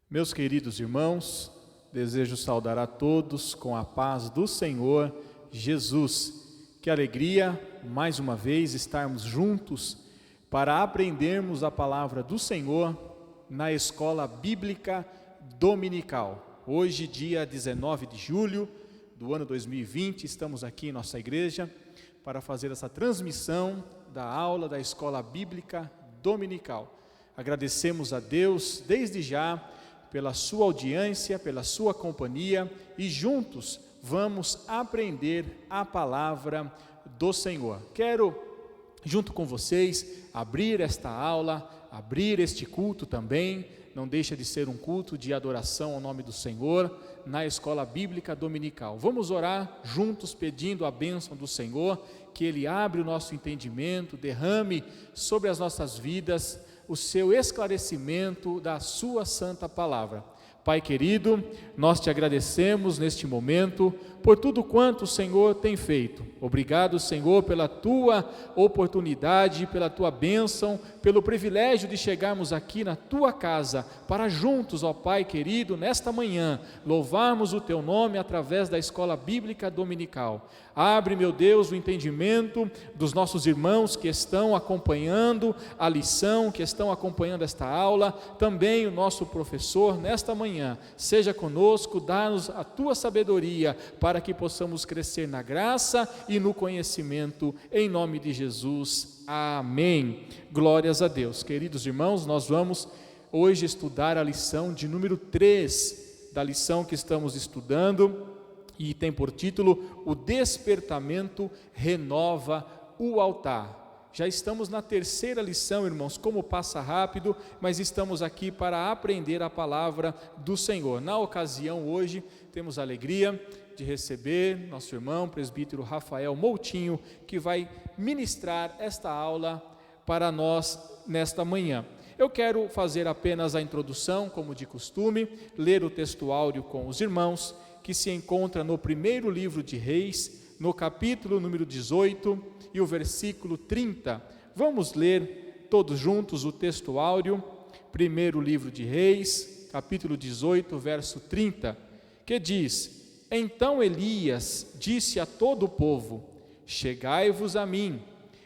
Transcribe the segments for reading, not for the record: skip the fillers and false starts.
Meus queridos irmãos, desejo saudar a todos com a paz do Senhor Jesus. Que alegria, mais uma vez, estarmos juntos para aprendermos a palavra do Senhor na Escola Bíblica Dominical. Hoje, dia 19 de julho do ano 2020, estamos aqui em nossa igreja para fazer essa transmissão da aula da Escola Bíblica Dominical. Agradecemos a Deus desde já pela sua audiência, pela sua companhia, e juntos vamos aprender a palavra do Senhor. Quero, junto com vocês, abrir esta aula, abrir este culto também. Não deixa de ser um culto de adoração ao nome do Senhor na Escola Bíblica Dominical. Vamos orar juntos pedindo a bênção do Senhor, que Ele abra o nosso entendimento, derrame sobre as nossas vidas o seu esclarecimento da sua santa palavra. Pai querido, nós te agradecemos neste momento por tudo quanto o Senhor tem feito. Obrigado, Senhor, pela tua oportunidade, pela tua bênção, pelo privilégio de chegarmos aqui na tua casa para juntos, ó Pai querido, nesta manhã, louvarmos o teu nome através da Escola Bíblica Dominical. Abre, meu Deus, o entendimento dos nossos irmãos que estão acompanhando a lição, que estão acompanhando esta aula, também o nosso professor nesta manhã. Seja conosco, dá-nos a tua sabedoria para que possamos crescer na graça e no conhecimento, em nome de Jesus. Amém. Glórias a Deus. Queridos irmãos, nós vamos hoje estudar a lição de número 3 da lição que estamos estudando, e tem por título: O Despertamento Renova o Altar. Já estamos na terceira lição, irmãos, como passa rápido, mas estamos aqui para aprender a palavra do Senhor. Na ocasião hoje, temos a alegria de receber nosso irmão, presbítero Rafael Moutinho, que vai ministrar esta aula para nós nesta manhã. Eu quero fazer apenas a introdução, como de costume, ler o textuário com os irmãos, que se encontra no primeiro livro de Reis, no capítulo número 18 e o versículo 30. Vamos ler todos juntos o textuário, primeiro livro de Reis, capítulo 18, verso 30, que diz: Então Elias disse a todo o povo: Chegai-vos a mim.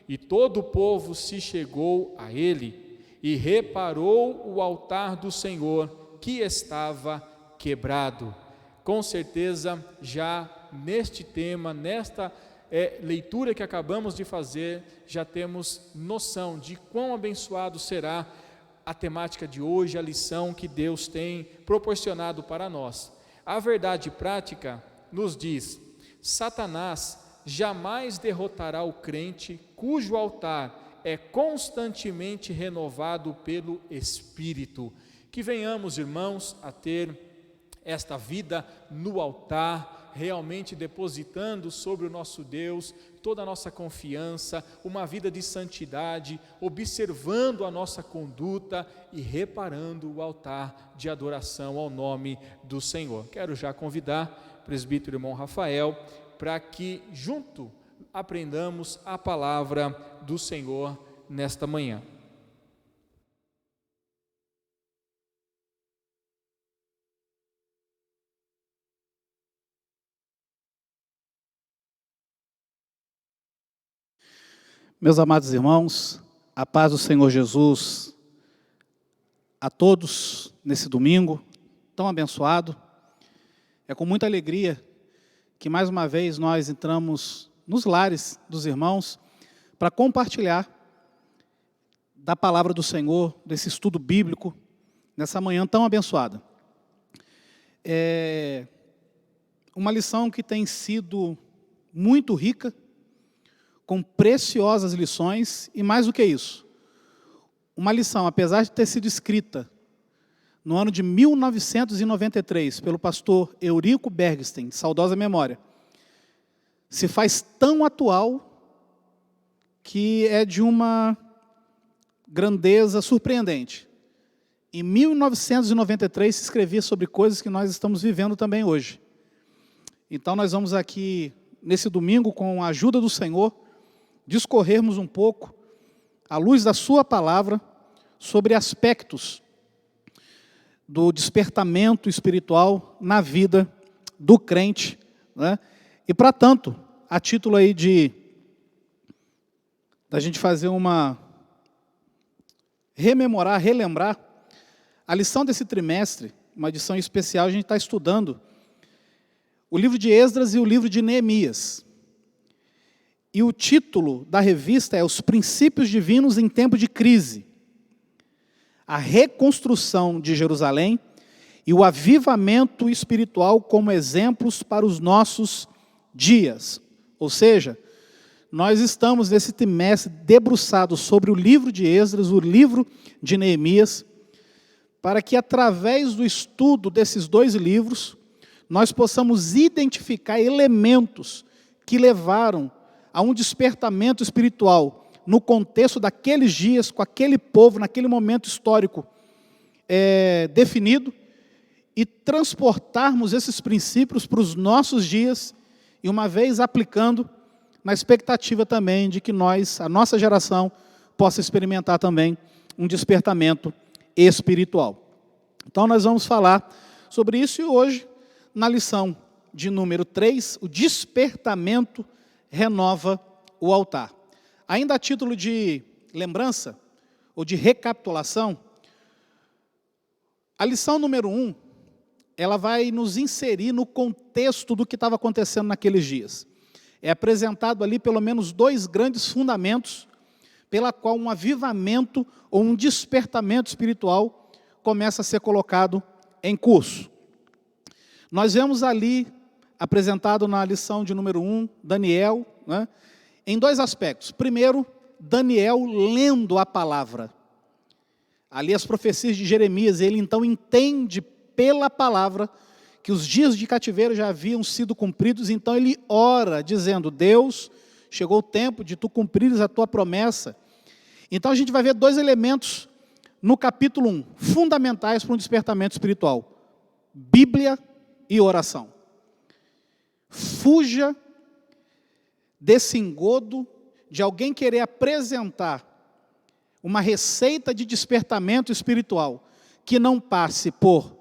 E todo o povo se chegou a ele, e reparou o altar do Senhor, que estava quebrado. Com certeza, já neste tema, nesta leitura que acabamos de fazer, já temos noção de quão abençoado será a temática de hoje, a lição que Deus tem proporcionado para nós. A verdade prática nos diz: Satanás jamais derrotará o crente cujo altar é constantemente renovado pelo Espírito. Que venhamos, irmãos, a ter esta vida no altar, realmente depositando sobre o nosso Deus toda a nossa confiança, uma vida de santidade, observando a nossa conduta e reparando o altar de adoração ao nome do Senhor. Quero já convidar o presbítero irmão Rafael para que junto aprendamos a palavra do Senhor nesta manhã. Meus amados irmãos, a paz do Senhor Jesus a todos nesse domingo tão abençoado. É com muita alegria que mais uma vez nós entramos nos lares dos irmãos para compartilhar da palavra do Senhor, desse estudo bíblico, nessa manhã tão abençoada. É uma lição que tem sido muito rica, com preciosas lições, e mais do que isso, uma lição, apesar de ter sido escrita no ano de 1993, pelo pastor Eurico Bergsten, de saudosa memória, se faz tão atual que é de uma grandeza surpreendente. Em 1993 se escrevia sobre coisas que nós estamos vivendo também hoje. Então nós vamos aqui, nesse domingo, com a ajuda do Senhor, discorrermos um pouco, à luz da sua palavra, sobre aspectos do despertamento espiritual na vida do crente, né? E para tanto, a título aí da gente fazer relembrar, a lição desse trimestre, uma edição especial, a gente está estudando o livro de Esdras e o livro de Neemias. E o título da revista é Os Princípios Divinos em Tempo de Crise, a reconstrução de Jerusalém e o avivamento espiritual como exemplos para os nossos dias. Ou seja, nós estamos nesse trimestre debruçados sobre o livro de Esdras, o livro de Neemias, para que através do estudo desses dois livros, nós possamos identificar elementos que levaram a um despertamento espiritual no contexto daqueles dias, com aquele povo, naquele momento histórico definido, e transportarmos esses princípios para os nossos dias, e uma vez aplicando, na expectativa também de que a nossa geração, possa experimentar também um despertamento espiritual. Então nós vamos falar sobre isso, e hoje, na lição de número 3, o despertamento renova o altar. Ainda a título de lembrança, ou de recapitulação, a lição número 1, ela vai nos inserir no contexto do que estava acontecendo naqueles dias. É apresentado ali pelo menos 2 grandes fundamentos, pela qual um avivamento ou um despertamento espiritual começa a ser colocado em curso. Nós vemos ali, apresentado na lição de número 1, Daniel, né, em 2 aspectos. Primeiro, Daniel lendo a palavra. Ali as profecias de Jeremias, ele então entende pela palavra que os dias de cativeiro já haviam sido cumpridos, então ele ora dizendo: Deus, chegou o tempo de tu cumprires a tua promessa. Então a gente vai ver 2 elementos no capítulo 1, fundamentais para um despertamento espiritual: Bíblia e oração. Fuja desse engodo de alguém querer apresentar uma receita de despertamento espiritual que não passe por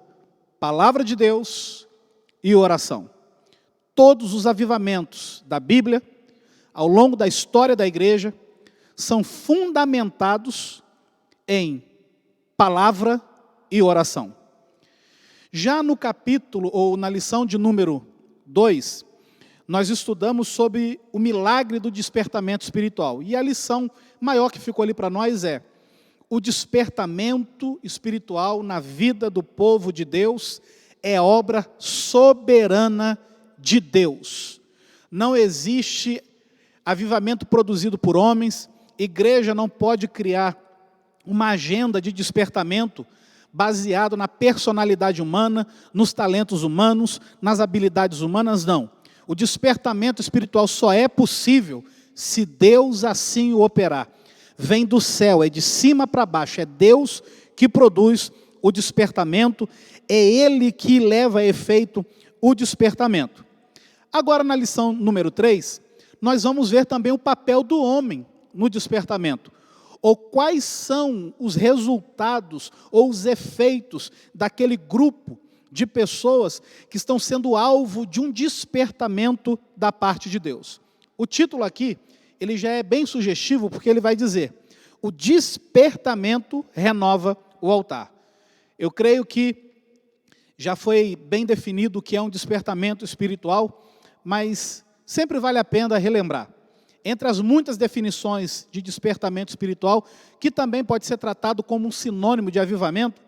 palavra de Deus e oração. Todos os avivamentos da Bíblia, ao longo da história da igreja, são fundamentados em palavra e oração. Já no capítulo, ou na lição de número 2, nós estudamos sobre o milagre do despertamento espiritual. E a lição maior que ficou ali para nós é: o despertamento espiritual na vida do povo de Deus é obra soberana de Deus. Não existe avivamento produzido por homens, igreja não pode criar uma agenda de despertamento baseado na personalidade humana, nos talentos humanos, nas habilidades humanas, não. O despertamento espiritual só é possível se Deus assim o operar. Vem do céu, é de cima para baixo, é Deus que produz o despertamento, é Ele que leva a efeito o despertamento. Agora, na lição número 3, nós vamos ver também o papel do homem no despertamento, ou quais são os resultados ou os efeitos daquele grupo de pessoas que estão sendo alvo de um despertamento da parte de Deus. O título aqui, ele já é bem sugestivo, porque ele vai dizer: o despertamento renova o altar. Eu creio que já foi bem definido o que é um despertamento espiritual, mas sempre vale a pena relembrar. Entre as muitas definições de despertamento espiritual, que também pode ser tratado como um sinônimo de avivamento,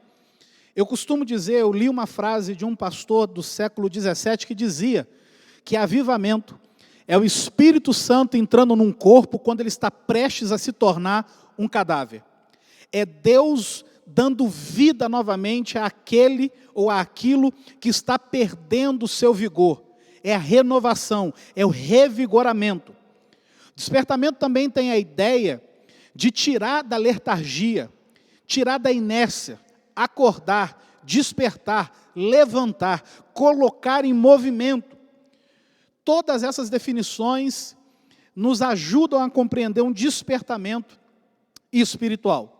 eu costumo dizer, eu li uma frase de um pastor do século 17 que dizia que avivamento é o Espírito Santo entrando num corpo quando ele está prestes a se tornar um cadáver. É Deus dando vida novamente àquele ou àquilo que está perdendo o seu vigor. É a renovação, é o revigoramento. Despertamento também tem a ideia de tirar da letargia, tirar da inércia, acordar, despertar, levantar, colocar em movimento. Todas essas definições nos ajudam a compreender um despertamento espiritual.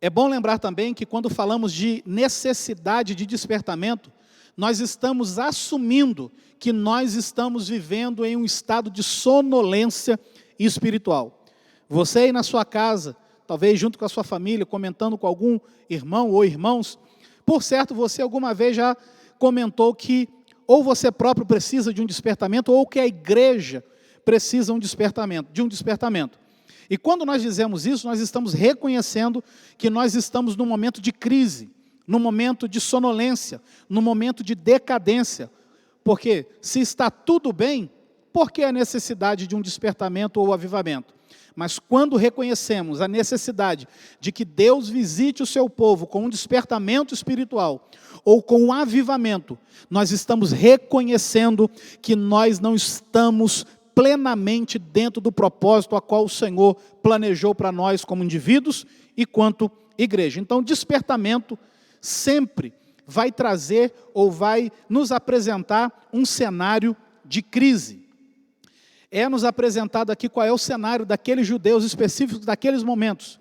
É bom lembrar também que quando falamos de necessidade de despertamento, nós estamos assumindo que nós estamos vivendo em um estado de sonolência espiritual. Você aí na sua casa, talvez junto com a sua família, comentando com algum irmão ou irmãos, por certo, você alguma vez já comentou que ou você próprio precisa de um despertamento, ou que a igreja precisa de um despertamento. E quando nós dizemos isso, nós estamos reconhecendo que nós estamos num momento de crise, num momento de sonolência, num momento de decadência. Porque se está tudo bem, por que a necessidade de um despertamento ou avivamento? Mas quando reconhecemos a necessidade de que Deus visite o seu povo com um despertamento espiritual ou com um avivamento, nós estamos reconhecendo que nós não estamos plenamente dentro do propósito a qual o Senhor planejou para nós como indivíduos e quanto igreja. Então, despertamento sempre vai trazer ou vai nos apresentar um cenário de crise. É nos apresentado aqui qual é o cenário daqueles judeus específicos daqueles momentos.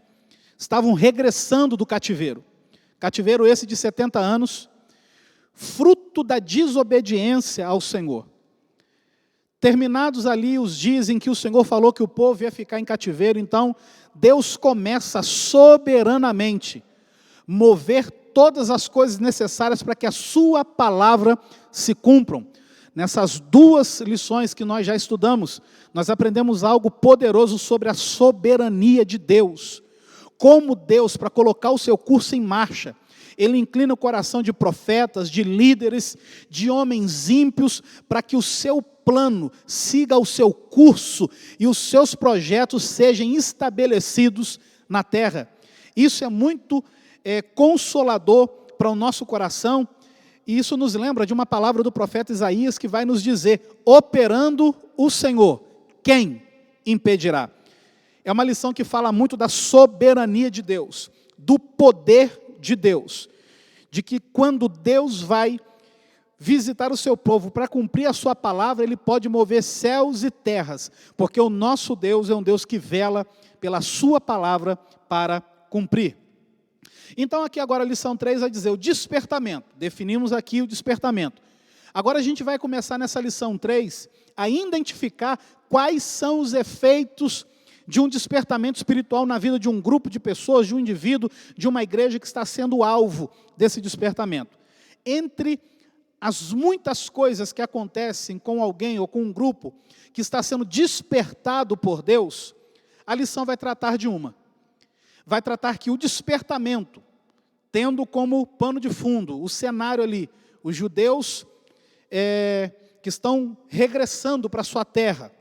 Estavam regressando do cativeiro. Cativeiro esse de 70 anos, fruto da desobediência ao Senhor. Terminados ali os dias em que o Senhor falou que o povo ia ficar em cativeiro, então Deus começa soberanamente mover todas as coisas necessárias para que a sua palavra se cumpram. Nessas duas lições que nós já estudamos, nós aprendemos algo poderoso sobre a soberania de Deus. Como Deus, para colocar o seu curso em marcha, Ele inclina o coração de profetas, de líderes, de homens ímpios, para que o seu plano siga o seu curso e os seus projetos sejam estabelecidos na terra. Isso é muito consolador para o nosso coração, e isso nos lembra de uma palavra do profeta Isaías que vai nos dizer: operando o Senhor, quem impedirá? É uma lição que fala muito da soberania de Deus, do poder de Deus, de que quando Deus vai visitar o seu povo para cumprir a sua palavra, Ele pode mover céus e terras, porque o nosso Deus é um Deus que vela pela sua palavra para cumprir. Então aqui agora a lição 3 vai dizer o despertamento. Definimos aqui o despertamento. Agora a gente vai começar nessa lição 3 a identificar quais são os efeitos de um despertamento espiritual na vida de um grupo de pessoas, de um indivíduo, de uma igreja que está sendo alvo desse despertamento. Entre as muitas coisas que acontecem com alguém ou com um grupo que está sendo despertado por Deus, a lição vai tratar de uma. Vai tratar que o despertamento, tendo como pano de fundo o cenário ali, os judeus que estão regressando para a sua terra,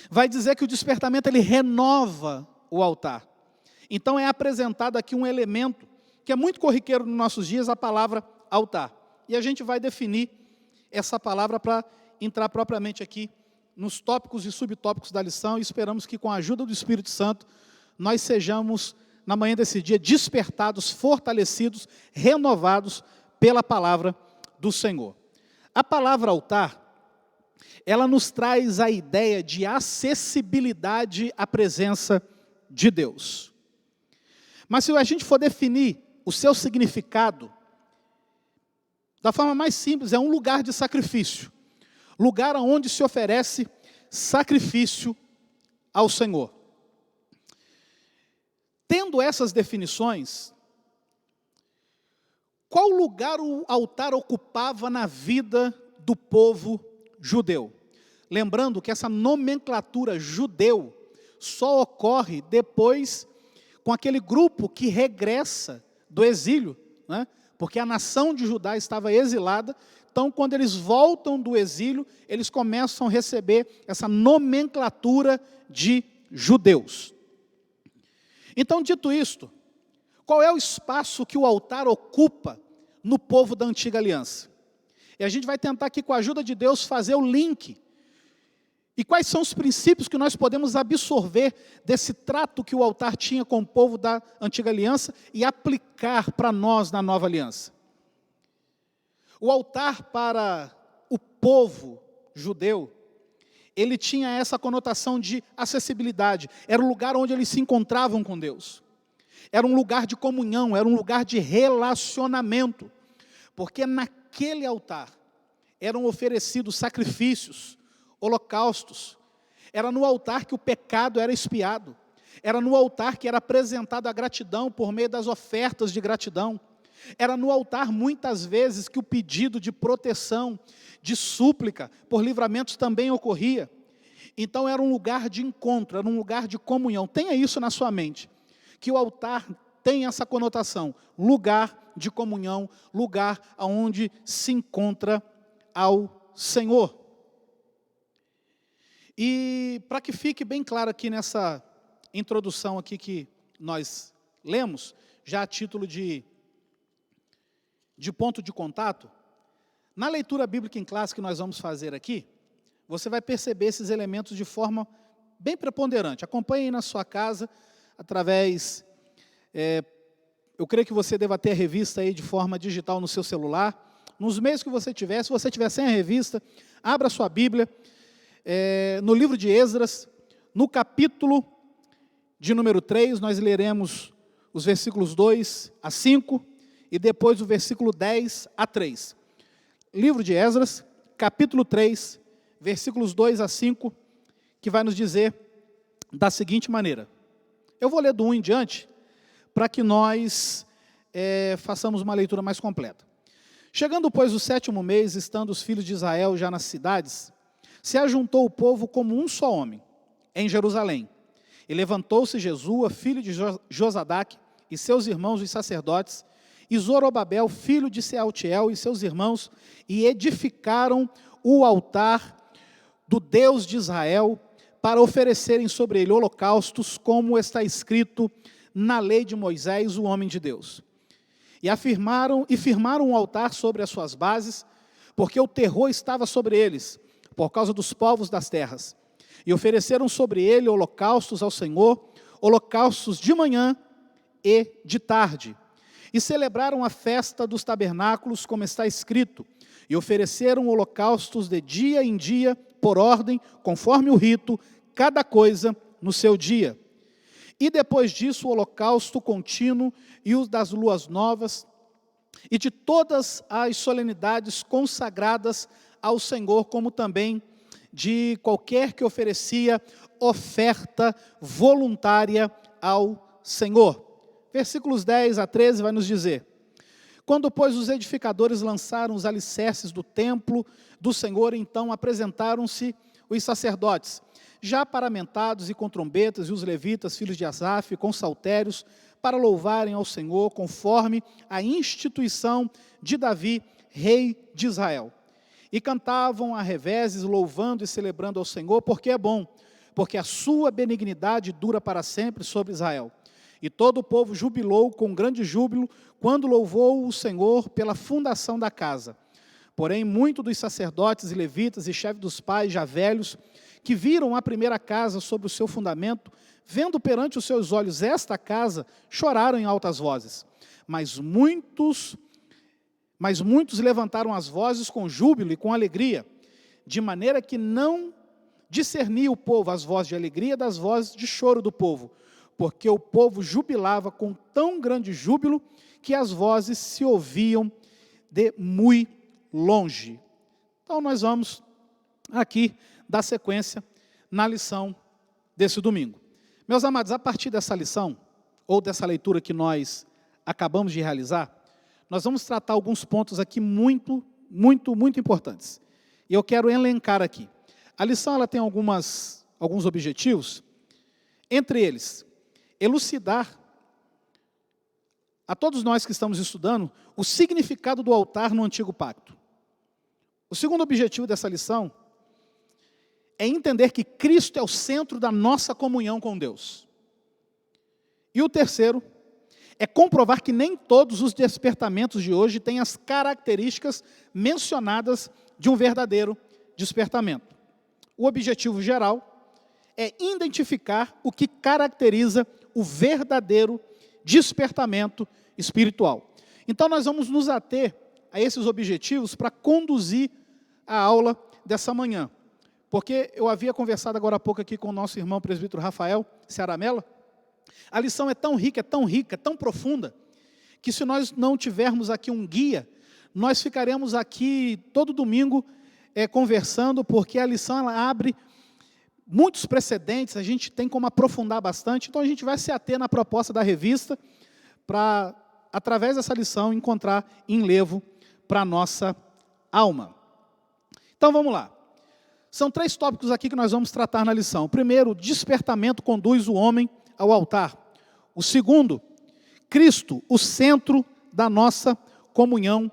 vai dizer que o despertamento ele renova o altar. Então é apresentado aqui um elemento que é muito corriqueiro nos nossos dias, a palavra altar. E a gente vai definir essa palavra para entrar propriamente aqui nos tópicos e subtópicos da lição, e esperamos que com a ajuda do Espírito Santo nós sejamos, na manhã desse dia, despertados, fortalecidos, renovados pela palavra do Senhor. A palavra altar, ela nos traz a ideia de acessibilidade à presença de Deus. Mas se a gente for definir o seu significado, da forma mais simples, é um lugar de sacrifício. Lugar onde se oferece sacrifício ao Senhor. Tendo essas definições, qual lugar o altar ocupava na vida do povo judeu? Lembrando que essa nomenclatura judeu só ocorre depois com aquele grupo que regressa do exílio, né? Porque a nação de Judá estava exilada, então quando eles voltam do exílio, eles começam a receber essa nomenclatura de judeus. Então, dito isto, qual é o espaço que o altar ocupa no povo da antiga aliança? E a gente vai tentar aqui, com a ajuda de Deus, fazer o link. E quais são os princípios que nós podemos absorver desse trato que o altar tinha com o povo da antiga aliança e aplicar para nós na nova aliança? O altar para o povo judeu, ele tinha essa conotação de acessibilidade. Era o lugar onde eles se encontravam com Deus. era um lugar de comunhão, era um lugar de relacionamento, porque naquele altar eram oferecidos sacrifícios, holocaustos, era no altar que o pecado era expiado, era no altar que era apresentada a gratidão por meio das ofertas de gratidão, era no altar muitas vezes que o pedido de proteção, de súplica por livramentos também ocorria. Então era um lugar de encontro, era um lugar de comunhão. Tenha isso na sua mente, que o altar tem essa conotação, lugar de comunhão, lugar onde se encontra ao Senhor. E para que fique bem claro aqui nessa introdução aqui que nós lemos, já a título de ponto de contato, na leitura bíblica em classe que nós vamos fazer aqui, você vai perceber esses elementos de forma bem preponderante. Acompanhe aí na sua casa, através, eu creio que você deva ter a revista aí de forma digital no seu celular, nos meios que você tiver. Se você tiver sem a revista, abra a sua Bíblia, no livro de Esdras, no capítulo de número 3, nós leremos os versículos 2 a 5, e depois o versículo 10 a 3. Livro de Esdras, capítulo 3, versículos 2 a 5, que vai nos dizer da seguinte maneira. Eu vou ler do 1 em diante, para que nós façamos uma leitura mais completa. Chegando, pois, o 7º mês, estando os filhos de Israel já nas cidades, se ajuntou o povo como um só homem, em Jerusalém. E levantou-se Jesua, filho de Josadaque, e seus irmãos, os sacerdotes, e Zorobabel, filho de Sealtiel, e seus irmãos, e edificaram o altar do Deus de Israel, para oferecerem sobre ele holocaustos, como está escrito na lei de Moisés, o homem de Deus. E firmaram um altar sobre as suas bases, porque o terror estava sobre eles, por causa dos povos das terras. E ofereceram sobre ele holocaustos ao Senhor, holocaustos de manhã e de tarde. E celebraram a festa dos tabernáculos, como está escrito, e ofereceram holocaustos de dia em dia, por ordem, conforme o rito, cada coisa no seu dia. E depois disso, o holocausto contínuo e os das luas novas, e de todas as solenidades consagradas ao Senhor, como também de qualquer que oferecia oferta voluntária ao Senhor. Versículos 10 a 13 vai nos dizer: quando, pois, os edificadores lançaram os alicerces do templo do Senhor, então apresentaram-se os sacerdotes, já paramentados e com trombetas, e os levitas, filhos de Asaf, com saltérios, para louvarem ao Senhor, conforme a instituição de Davi, rei de Israel. E cantavam a revezes, louvando e celebrando ao Senhor, porque é bom, porque a sua benignidade dura para sempre sobre Israel. E todo o povo jubilou com grande júbilo, quando louvou o Senhor pela fundação da casa. Porém, muitos dos sacerdotes e levitas e chefes dos pais, já velhos, que viram a primeira casa sobre o seu fundamento, vendo perante os seus olhos esta casa, choraram em altas vozes. Mas muitos levantaram as vozes com júbilo e com alegria, de maneira que não discernia o povo as vozes de alegria das vozes de choro do povo, porque o povo jubilava com tão grande júbilo que as vozes se ouviam de muito longe. Então nós vamos aqui dar sequência na lição desse domingo. Meus amados, a partir dessa lição, ou dessa leitura que nós acabamos de realizar, nós vamos tratar alguns pontos aqui muito importantes. E eu quero elencar aqui. A lição ela tem alguns objetivos, entre eles, elucidar a todos nós que estamos estudando o significado do altar no Antigo Pacto. O segundo objetivo dessa lição é entender que Cristo é o centro da nossa comunhão com Deus. E o terceiro é comprovar que nem todos os despertamentos de hoje têm as características mencionadas de um verdadeiro despertamento. O objetivo geral é identificar o que caracteriza o verdadeiro despertamento espiritual. Então nós vamos nos ater a esses objetivos para conduzir a aula dessa manhã. Porque eu havia conversado agora há pouco aqui com o nosso irmão presbítero Rafael Cearamella, A lição é tão rica, tão profunda, que se nós não tivermos aqui um guia, nós ficaremos aqui todo domingo conversando, porque a lição ela abre muitos precedentes, a gente tem como aprofundar bastante, então a gente vai se ater na proposta da revista, para, através dessa lição, encontrar enlevo para a nossa alma. Então vamos lá. São 3 tópicos aqui que nós vamos tratar na lição. O primeiro, despertamento conduz o homem ao altar. O segundo, Cristo, o centro da nossa comunhão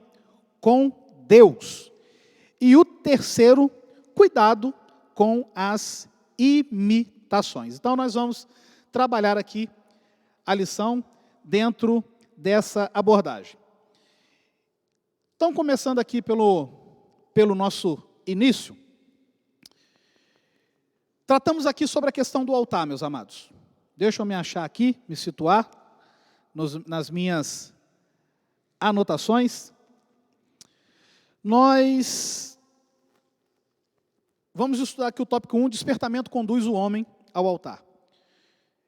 com Deus. E o terceiro, cuidado com as imitações. Então nós vamos trabalhar aqui a lição dentro dessa abordagem. Então, começando aqui pelo nosso início, tratamos aqui sobre a questão do altar, meus amados. Deixa eu me achar aqui, me situar nas minhas anotações. Nós vamos estudar aqui o tópico 1, despertamento conduz o homem ao altar.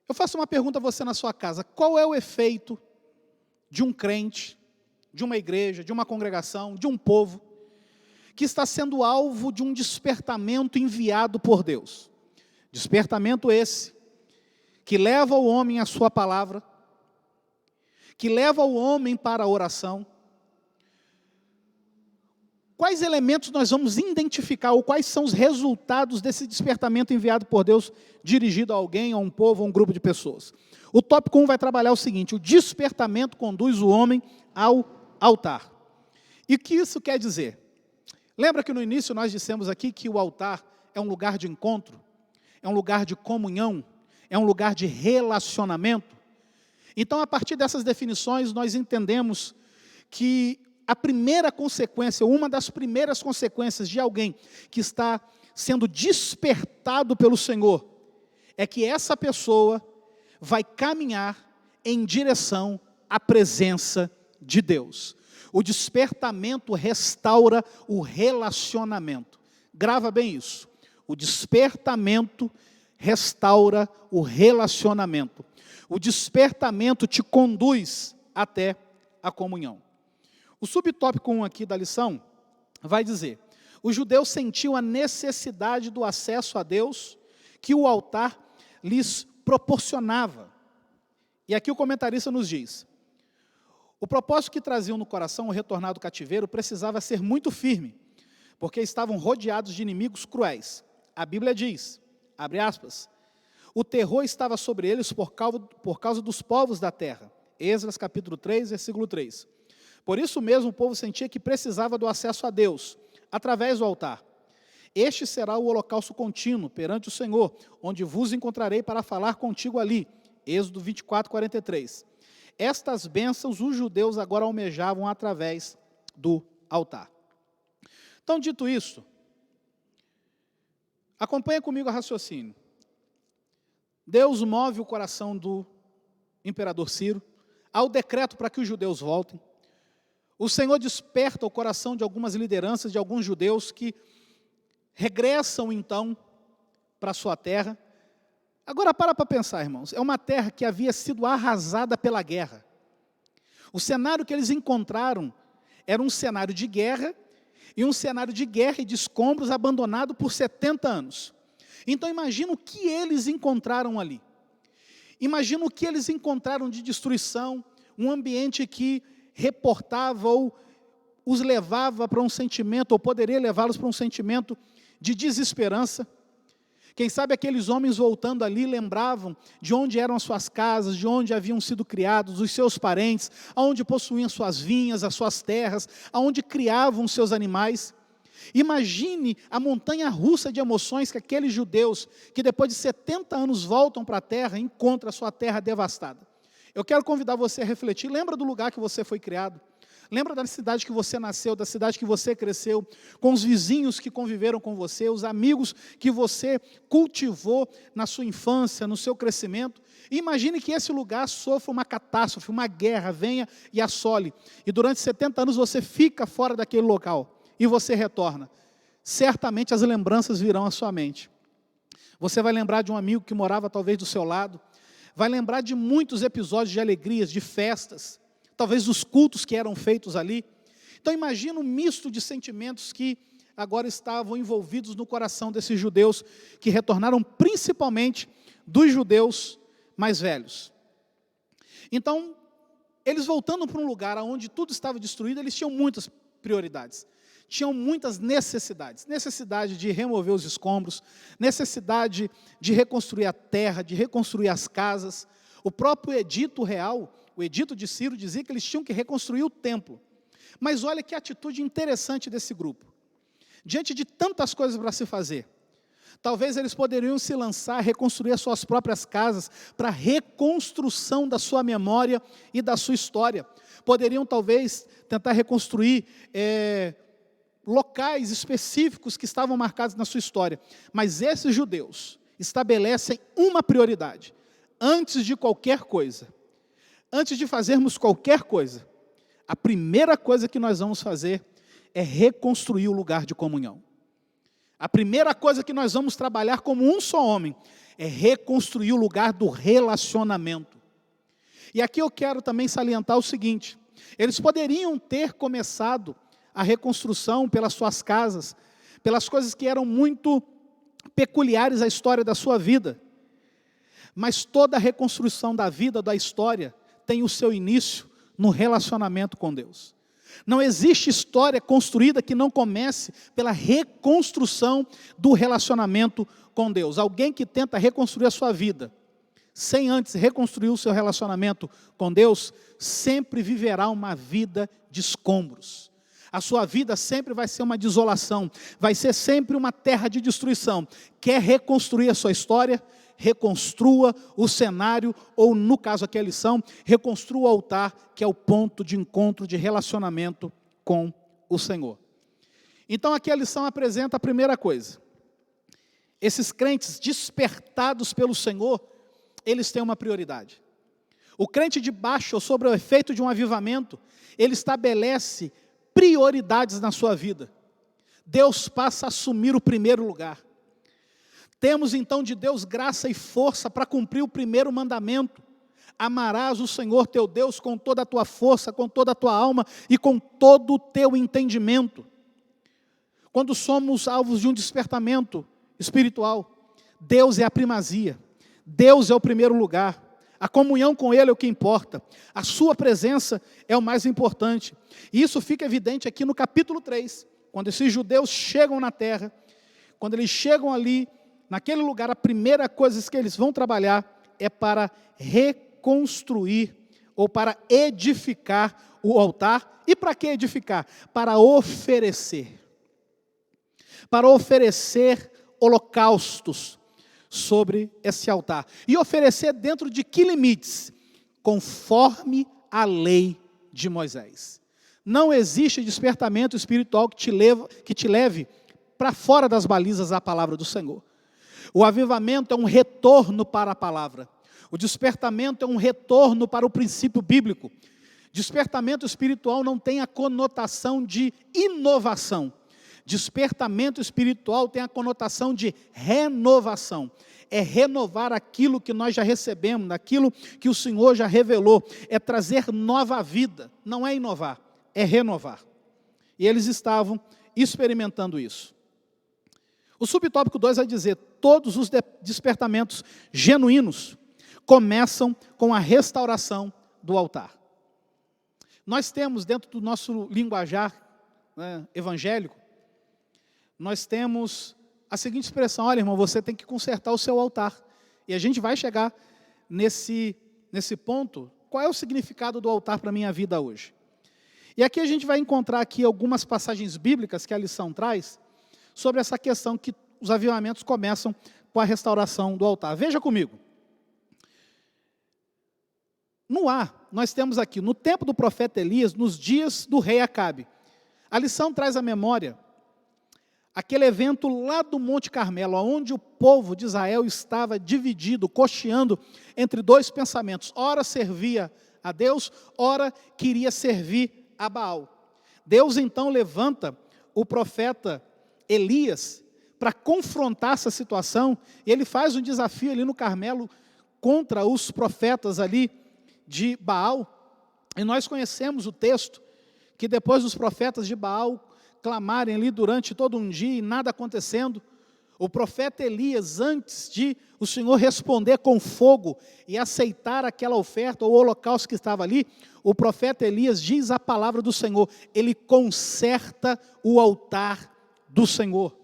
Eu faço uma pergunta a você na sua casa: qual é o efeito de um crente, de uma igreja, de uma congregação, de um povo, que está sendo alvo de um despertamento enviado por Deus? Despertamento esse, que leva o homem à sua palavra, que leva o homem para a oração. Quais elementos nós vamos identificar, ou quais são os resultados desse despertamento enviado por Deus, dirigido a alguém, a um povo, a um grupo de pessoas? O tópico 1 vai trabalhar o seguinte: o despertamento conduz o homem ao altar. E o que isso quer dizer? Lembra que no início nós dissemos aqui que o altar é um lugar de encontro, é um lugar de comunhão, é um lugar de relacionamento? Então, a partir dessas definições, nós entendemos que a primeira consequência, uma das primeiras consequências de alguém que está sendo despertado pelo Senhor, é que essa pessoa vai caminhar em direção à presença de Deus. O despertamento restaura o relacionamento. Grava bem isso. O despertamento restaura o relacionamento. O despertamento te conduz até a comunhão. O subtópico 1 aqui da lição vai dizer: os judeus sentiam a necessidade do acesso a Deus que o altar lhes proporcionava. E aqui o comentarista nos diz: o propósito que traziam no coração o retornar do cativeiro precisava ser muito firme, porque estavam rodeados de inimigos cruéis. A Bíblia diz, abre aspas, o terror estava sobre eles por causa dos povos da terra. Esdras capítulo 3, versículo 3. Por isso mesmo o povo sentia que precisava do acesso a Deus, através do altar. Este será o holocausto contínuo perante o Senhor, onde vos encontrarei para falar contigo ali. Êxodo 24, 43. Estas bênçãos os judeus agora almejavam através do altar. Então, dito isso, acompanha comigo o raciocínio. Deus move o coração do imperador Ciro ao decreto para que os judeus voltem. O Senhor desperta o coração de algumas lideranças, de alguns judeus que regressam então para a sua terra. Agora para pensar, irmãos, é uma terra que havia sido arrasada pela guerra. O cenário que eles encontraram era um cenário de guerra, e um cenário de guerra e de escombros abandonado por 70 anos. Então imagina o que eles encontraram ali. Imagina o que eles encontraram de destruição, um ambiente que reportava ou os levava para um sentimento, ou poderia levá-los para um sentimento de desesperança. Quem sabe aqueles homens voltando ali lembravam de onde eram as suas casas, de onde haviam sido criados, os seus parentes, aonde possuíam suas vinhas, as suas terras, aonde criavam os seus animais. Imagine a montanha russa de emoções que aqueles judeus, que depois de 70 anos voltam para a terra, encontram a sua terra devastada. Eu quero convidar você a refletir. Lembra do lugar que você foi criado? Lembra da cidade que você nasceu, da cidade que você cresceu, com os vizinhos que conviveram com você, os amigos que você cultivou na sua infância, no seu crescimento? Imagine que esse lugar sofra uma catástrofe, uma guerra, venha e assole. E durante 70 anos você fica fora daquele local e você retorna. Certamente as lembranças virão à sua mente. Você vai lembrar de um amigo que morava talvez do seu lado, vai lembrar de muitos episódios de alegrias, de festas, talvez dos cultos que eram feitos ali. Então imagina um misto de sentimentos que agora estavam envolvidos no coração desses judeus, que retornaram principalmente dos judeus mais velhos. Então, eles voltando para um lugar onde tudo estava destruído, eles tinham muitas prioridades. Tinham muitas necessidades. Necessidade de remover os escombros, necessidade de reconstruir a terra, de reconstruir as casas. O próprio edito real, o edito de Ciro, dizia que eles tinham que reconstruir o templo. Mas olha que atitude interessante desse grupo. Diante de tantas coisas para se fazer, talvez eles poderiam se lançar a reconstruir as suas próprias casas para a reconstrução da sua memória e da sua história. Poderiam talvez tentar reconstruir locais específicos que estavam marcados na sua história. Mas esses judeus estabelecem uma prioridade. Antes de qualquer coisa, antes de fazermos qualquer coisa, a primeira coisa que nós vamos fazer é reconstruir o lugar de comunhão. A primeira coisa que nós vamos trabalhar como um só homem é reconstruir o lugar do relacionamento. E aqui eu quero também salientar o seguinte: eles poderiam ter começado a reconstrução pelas suas casas, pelas coisas que eram muito peculiares à história da sua vida. Mas toda a reconstrução da vida, da história, tem o seu início no relacionamento com Deus. Não existe história construída que não comece pela reconstrução do relacionamento com Deus. Alguém que tenta reconstruir a sua vida, sem antes reconstruir o seu relacionamento com Deus, sempre viverá uma vida de escombros. A sua vida sempre vai ser uma desolação, vai ser sempre uma terra de destruição. Quer reconstruir a sua história? Reconstrua o cenário, ou no caso aqui a lição, reconstrua o altar, que é o ponto de encontro, de relacionamento com o Senhor. Então aqui a lição apresenta a primeira coisa. Esses crentes despertados pelo Senhor, eles têm uma prioridade. O crente de baixo, ou sob o efeito de um avivamento, ele estabelece prioridades na sua vida. Deus passa a assumir o primeiro lugar. Temos então de Deus graça e força para cumprir o primeiro mandamento. Amarás o Senhor teu Deus com toda a tua força, com toda a tua alma e com todo o teu entendimento. Quando somos alvos de um despertamento espiritual, Deus é a primazia, Deus é o primeiro lugar. A comunhão com Ele é o que importa. A sua presença é o mais importante. E isso fica evidente aqui no capítulo 3, quando esses judeus chegam na terra, quando eles chegam ali, naquele lugar, a primeira coisa que eles vão trabalhar é para reconstruir ou para edificar o altar. E para que edificar? Para oferecer. Para oferecer holocaustos sobre esse altar. E oferecer dentro de que limites? Conforme a lei de Moisés. Não existe despertamento espiritual que te leve para fora das balizas da palavra do Senhor. O avivamento é um retorno para a palavra. O despertamento é um retorno para o princípio bíblico. Despertamento espiritual não tem a conotação de inovação. Despertamento espiritual tem a conotação de renovação. É renovar aquilo que nós já recebemos, aquilo que o Senhor já revelou. É trazer nova vida. Não é inovar, é renovar. E eles estavam experimentando isso. O subtópico 2 vai dizer: todos os despertamentos genuínos começam com a restauração do altar. Nós temos dentro do nosso linguajar evangélico, nós temos a seguinte expressão: olha, irmão, você tem que consertar o seu altar. E a gente vai chegar nesse ponto. Qual é o significado do altar para a minha vida hoje? E aqui a gente vai encontrar aqui algumas passagens bíblicas que a lição traz sobre essa questão que os avivamentos começam com a restauração do altar. Veja comigo. Nós temos aqui, no tempo do profeta Elias, nos dias do rei Acabe. A lição traz à memória aquele evento lá do Monte Carmelo, onde o povo de Israel estava dividido, cocheando entre dois pensamentos. Ora servia a Deus, ora queria servir a Baal. Deus então levanta o profeta Elias para confrontar essa situação, e ele faz um desafio ali no Carmelo contra os profetas ali de Baal. E nós conhecemos o texto, que depois dos profetas de Baal clamarem ali durante todo um dia e nada acontecendo, o profeta Elias, antes de o Senhor responder com fogo e aceitar aquela oferta, ou holocausto que estava ali, o profeta Elias diz a palavra do Senhor, ele conserta o altar do Senhor.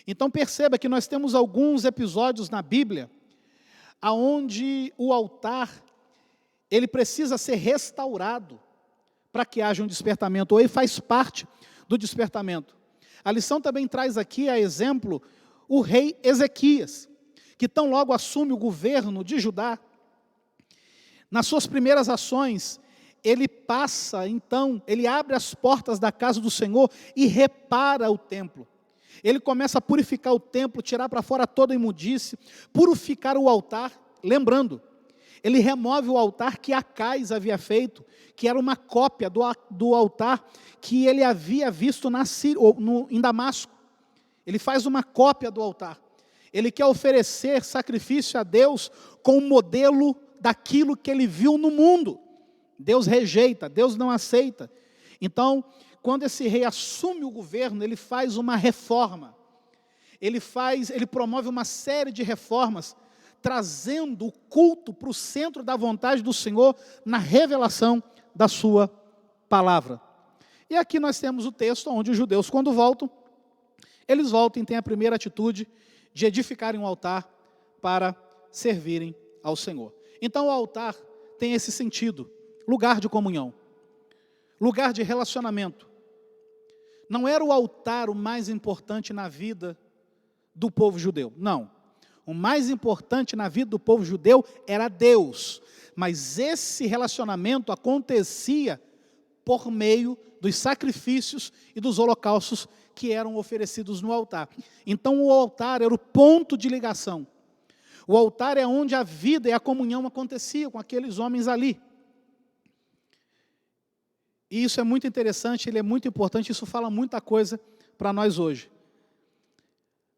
Então perceba que nós temos alguns episódios na Bíblia, onde o altar, ele precisa ser restaurado, para que haja um despertamento, ou ele faz parte do despertamento. A lição também traz aqui a exemplo o rei Ezequias, que tão logo assume o governo de Judá. Nas suas primeiras ações, ele passa, então, ele abre as portas da casa do Senhor e repara o templo. Ele começa a purificar o templo, tirar para fora toda a imundície, purificar o altar, lembrando, ele remove o altar que Acais havia feito, que era uma cópia do altar que ele havia visto em Damasco. Ele faz uma cópia do altar. Ele quer oferecer sacrifício a Deus com um modelo daquilo que ele viu no mundo. Deus rejeita, Deus não aceita. Então, quando esse rei assume o governo, ele faz uma reforma. Ele promove uma série de reformas, trazendo o culto para o centro da vontade do Senhor na revelação da sua palavra. E aqui nós temos o texto onde os judeus, quando voltam, eles voltam e têm a primeira atitude de edificarem um altar para servirem ao Senhor. Então o altar tem esse sentido, lugar de comunhão, lugar de relacionamento. Não era o altar o mais importante na vida do povo judeu, não. O mais importante na vida do povo judeu era Deus, mas esse relacionamento acontecia por meio dos sacrifícios e dos holocaustos que eram oferecidos no altar. Então o altar era o ponto de ligação. O altar é onde a vida e a comunhão aconteciam com aqueles homens ali. E isso é muito interessante, ele é muito importante, isso fala muita coisa para nós hoje.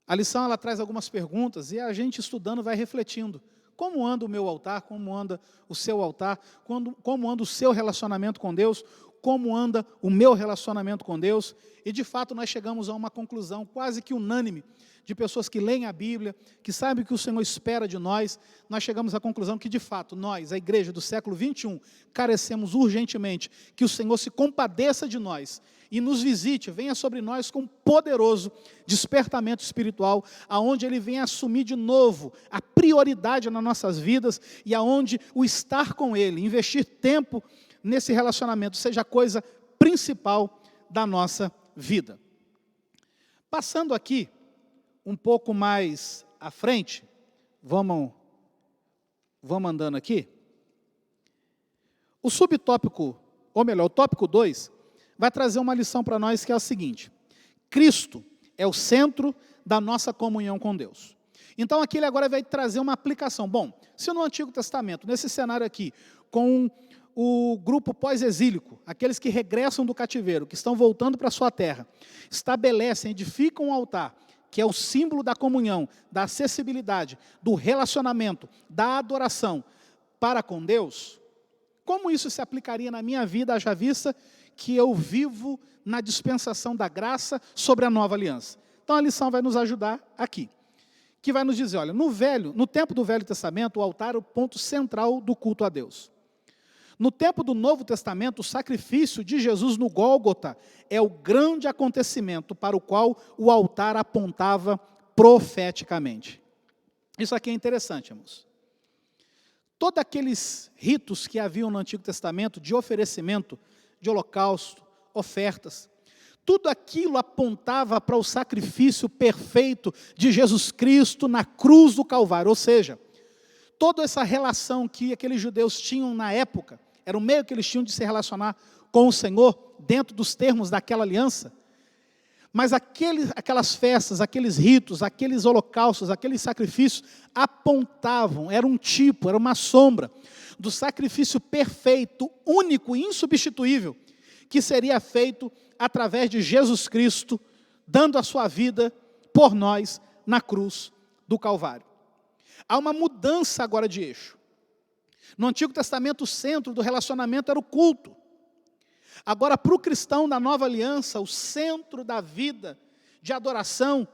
A lição ela traz algumas perguntas e a gente estudando vai refletindo. Como anda o meu altar? Como anda o seu altar? Como anda o seu relacionamento com Deus? Como anda o meu relacionamento com Deus? E de fato nós chegamos a uma conclusão quase que unânime de pessoas que leem a Bíblia, que sabem o que o Senhor espera de nós. Nós chegamos à conclusão que de fato nós, a igreja do século 21, carecemos urgentemente que o Senhor se compadeça de nós e nos visite, venha sobre nós com um poderoso despertamento espiritual, aonde Ele venha assumir de novo a prioridade nas nossas vidas e aonde o estar com Ele, investir tempo nesse relacionamento, seja a coisa principal da nossa vida. Passando aqui, um pouco mais à frente, vamos andando aqui. O subtópico, ou melhor, o tópico 2, vai trazer uma lição para nós que é a seguinte: Cristo é o centro da nossa comunhão com Deus. Então aqui ele agora vai trazer uma aplicação. Bom, se no Antigo Testamento, nesse cenário aqui, com o grupo pós-exílico, aqueles que regressam do cativeiro, que estão voltando para a sua terra, estabelecem, edificam um altar, que é o símbolo da comunhão, da acessibilidade, do relacionamento, da adoração para com Deus, como isso se aplicaria na minha vida, haja vista que eu vivo na dispensação da graça sobre a nova aliança? Então a lição vai nos ajudar aqui, que vai nos dizer, olha, no tempo do Velho Testamento, o altar é o ponto central do culto a Deus. No tempo do Novo Testamento, o sacrifício de Jesus no Gólgota é o grande acontecimento para o qual o altar apontava profeticamente. Isso aqui é interessante, irmãos. Todos aqueles ritos que haviam no Antigo Testamento, de oferecimento, de holocausto, ofertas, tudo aquilo apontava para o sacrifício perfeito de Jesus Cristo na cruz do Calvário. Ou seja, toda essa relação que aqueles judeus tinham na época, era o meio que eles tinham de se relacionar com o Senhor, dentro dos termos daquela aliança. Mas aquelas festas, aqueles ritos, aqueles holocaustos, aqueles sacrifícios, apontavam, era um tipo, era uma sombra, do sacrifício perfeito, único e insubstituível, que seria feito através de Jesus Cristo, dando a sua vida por nós na cruz do Calvário. Há uma mudança agora de eixo. No Antigo Testamento, o centro do relacionamento era o culto. Agora, para o cristão da nova aliança, o centro da vida de adoração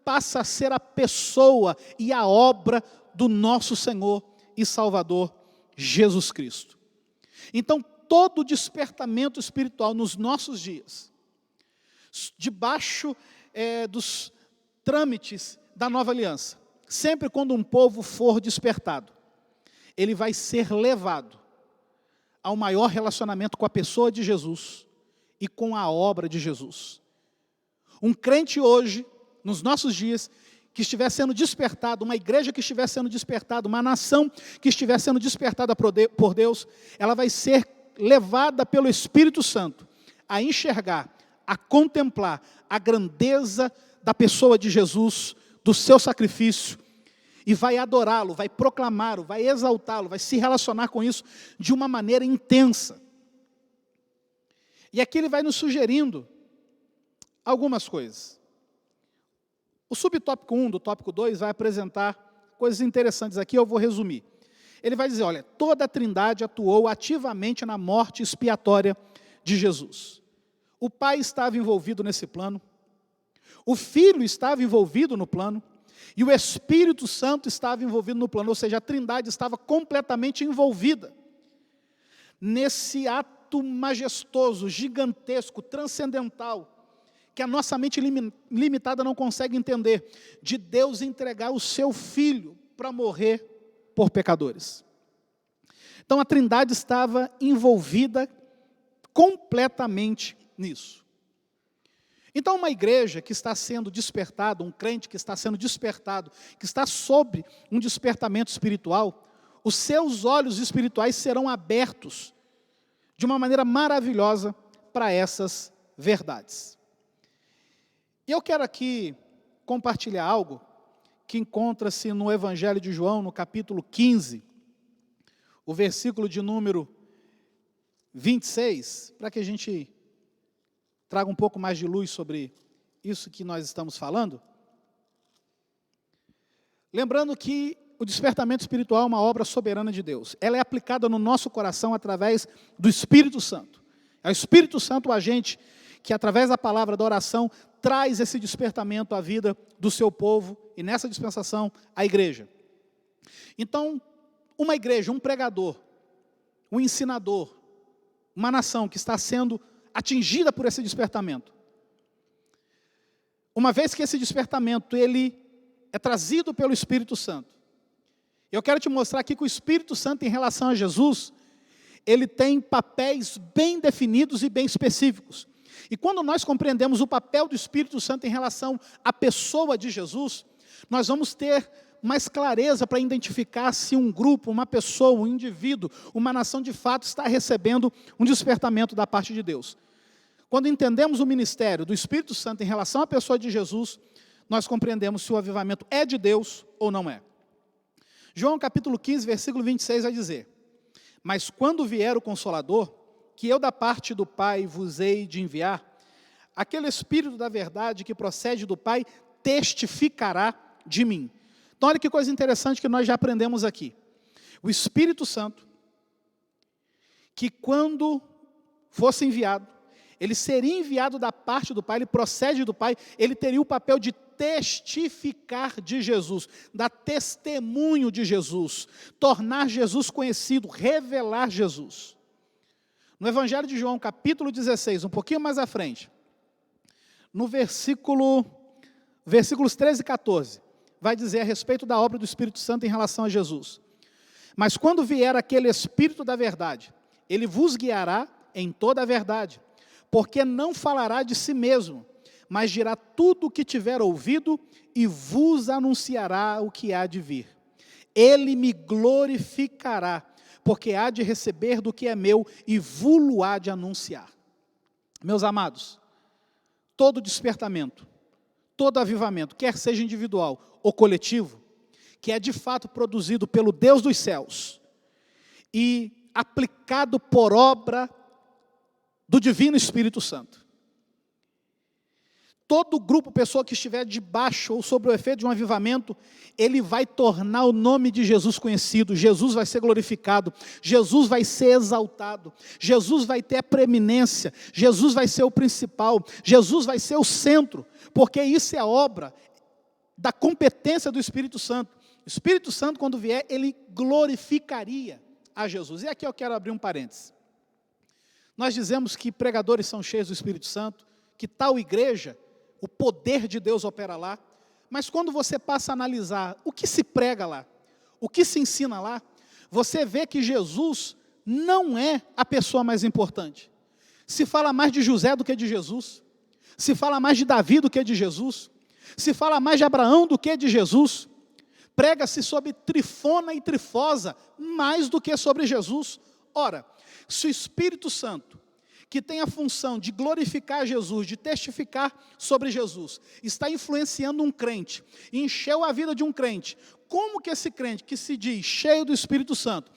passa a ser a pessoa e a obra do nosso Senhor e Salvador, Jesus Cristo. Então, todo despertamento espiritual nos nossos dias, debaixo dos trâmites da nova aliança, sempre quando um povo for despertado, ele vai ser levado ao maior relacionamento com a pessoa de Jesus e com a obra de Jesus. Um crente hoje, nos nossos dias, que estiver sendo despertado, uma igreja que estiver sendo despertada, uma nação que estiver sendo despertada por Deus, ela vai ser levada pelo Espírito Santo a enxergar, a contemplar a grandeza da pessoa de Jesus, do seu sacrifício, e vai adorá-lo, vai proclamá-lo, vai exaltá-lo, vai se relacionar com isso de uma maneira intensa. E aqui ele vai nos sugerindo algumas coisas. O subtópico 1 do tópico 2 vai apresentar coisas interessantes aqui, eu vou resumir. Ele vai dizer, olha, toda a Trindade atuou ativamente na morte expiatória de Jesus. O Pai estava envolvido nesse plano, o Filho estava envolvido no plano, e o Espírito Santo estava envolvido no plano, ou seja, a Trindade estava completamente envolvida nesse ato majestoso, gigantesco, transcendental, que a nossa mente limitada não consegue entender, de Deus entregar o seu Filho para morrer por pecadores. Então a Trindade estava envolvida completamente nisso. Então uma igreja que está sendo despertada, um crente que está sendo despertado, que está sobre um despertamento espiritual, os seus olhos espirituais serão abertos de uma maneira maravilhosa para essas verdades. E eu quero aqui compartilhar algo que encontra-se no Evangelho de João, no capítulo 15, o versículo de número 26, para que a gente traga um pouco mais de luz sobre isso que nós estamos falando. Lembrando que o despertamento espiritual é uma obra soberana de Deus. Ela é aplicada no nosso coração através do Espírito Santo. É o Espírito Santo o agente que, através da palavra da oração, traz esse despertamento à vida do seu povo e, nessa dispensação, a igreja. Então, uma igreja, um pregador, um ensinador, uma nação que está sendo atingida por esse despertamento. Uma vez que esse despertamento ele é trazido pelo Espírito Santo, eu quero te mostrar aqui que o Espírito Santo, em relação a Jesus, ele tem papéis bem definidos e bem específicos. E quando nós compreendemos o papel do Espírito Santo em relação à pessoa de Jesus, nós vamos ter mais clareza para identificar se um grupo, uma pessoa, um indivíduo, uma nação de fato está recebendo um despertamento da parte de Deus. Quando entendemos o ministério do Espírito Santo em relação à pessoa de Jesus, nós compreendemos se o avivamento é de Deus ou não é. João capítulo 15, versículo 26 vai dizer: mas quando vier o Consolador, que eu da parte do Pai vos hei de enviar, aquele Espírito da verdade que procede do Pai testificará de mim. Então olha que coisa interessante que nós já aprendemos aqui. O Espírito Santo, que quando fosse enviado, ele seria enviado da parte do Pai, ele procede do Pai, ele teria o papel de testificar de Jesus, dar testemunho de Jesus, tornar Jesus conhecido, revelar Jesus. No Evangelho de João, capítulo 16, um pouquinho mais à frente, no versículos 13 e 14, vai dizer a respeito da obra do Espírito Santo em relação a Jesus. Mas quando vier aquele Espírito da verdade, ele vos guiará em toda a verdade, porque não falará de si mesmo, mas dirá tudo o que tiver ouvido e vos anunciará o que há de vir. Ele me glorificará, porque há de receber do que é meu e vulo há de anunciar. Meus amados, todo despertamento, todo avivamento, quer seja individual ou coletivo, que é de fato produzido pelo Deus dos céus e aplicado por obra do Divino Espírito Santo. todo grupo, pessoa que estiver debaixo ou sob o efeito de um avivamento, ele vai tornar o nome de Jesus conhecido, Jesus vai ser glorificado, Jesus vai ser exaltado, Jesus vai ter a preeminência, Jesus vai ser o principal, Jesus vai ser o centro, porque isso é a obra da competência do Espírito Santo. O Espírito Santo, quando vier, ele glorificaria a Jesus. E aqui eu quero abrir um parênteses. Nós dizemos que pregadores são cheios do Espírito Santo, que tal igreja, o poder de Deus opera lá, mas quando você passa a analisar o que se prega lá, o que se ensina lá, você vê que Jesus não é a pessoa mais importante. Se fala mais de José do que de Jesus, se fala mais de Davi do que de Jesus, se fala mais de Abraão do que de Jesus, prega-se sobre Trifona e Trifosa mais do que sobre Jesus. Ora, se o Espírito Santo, que tem a função de glorificar Jesus, de testificar sobre Jesus, está influenciando um crente, encheu a vida de um crente, como que esse crente que se diz cheio do Espírito Santo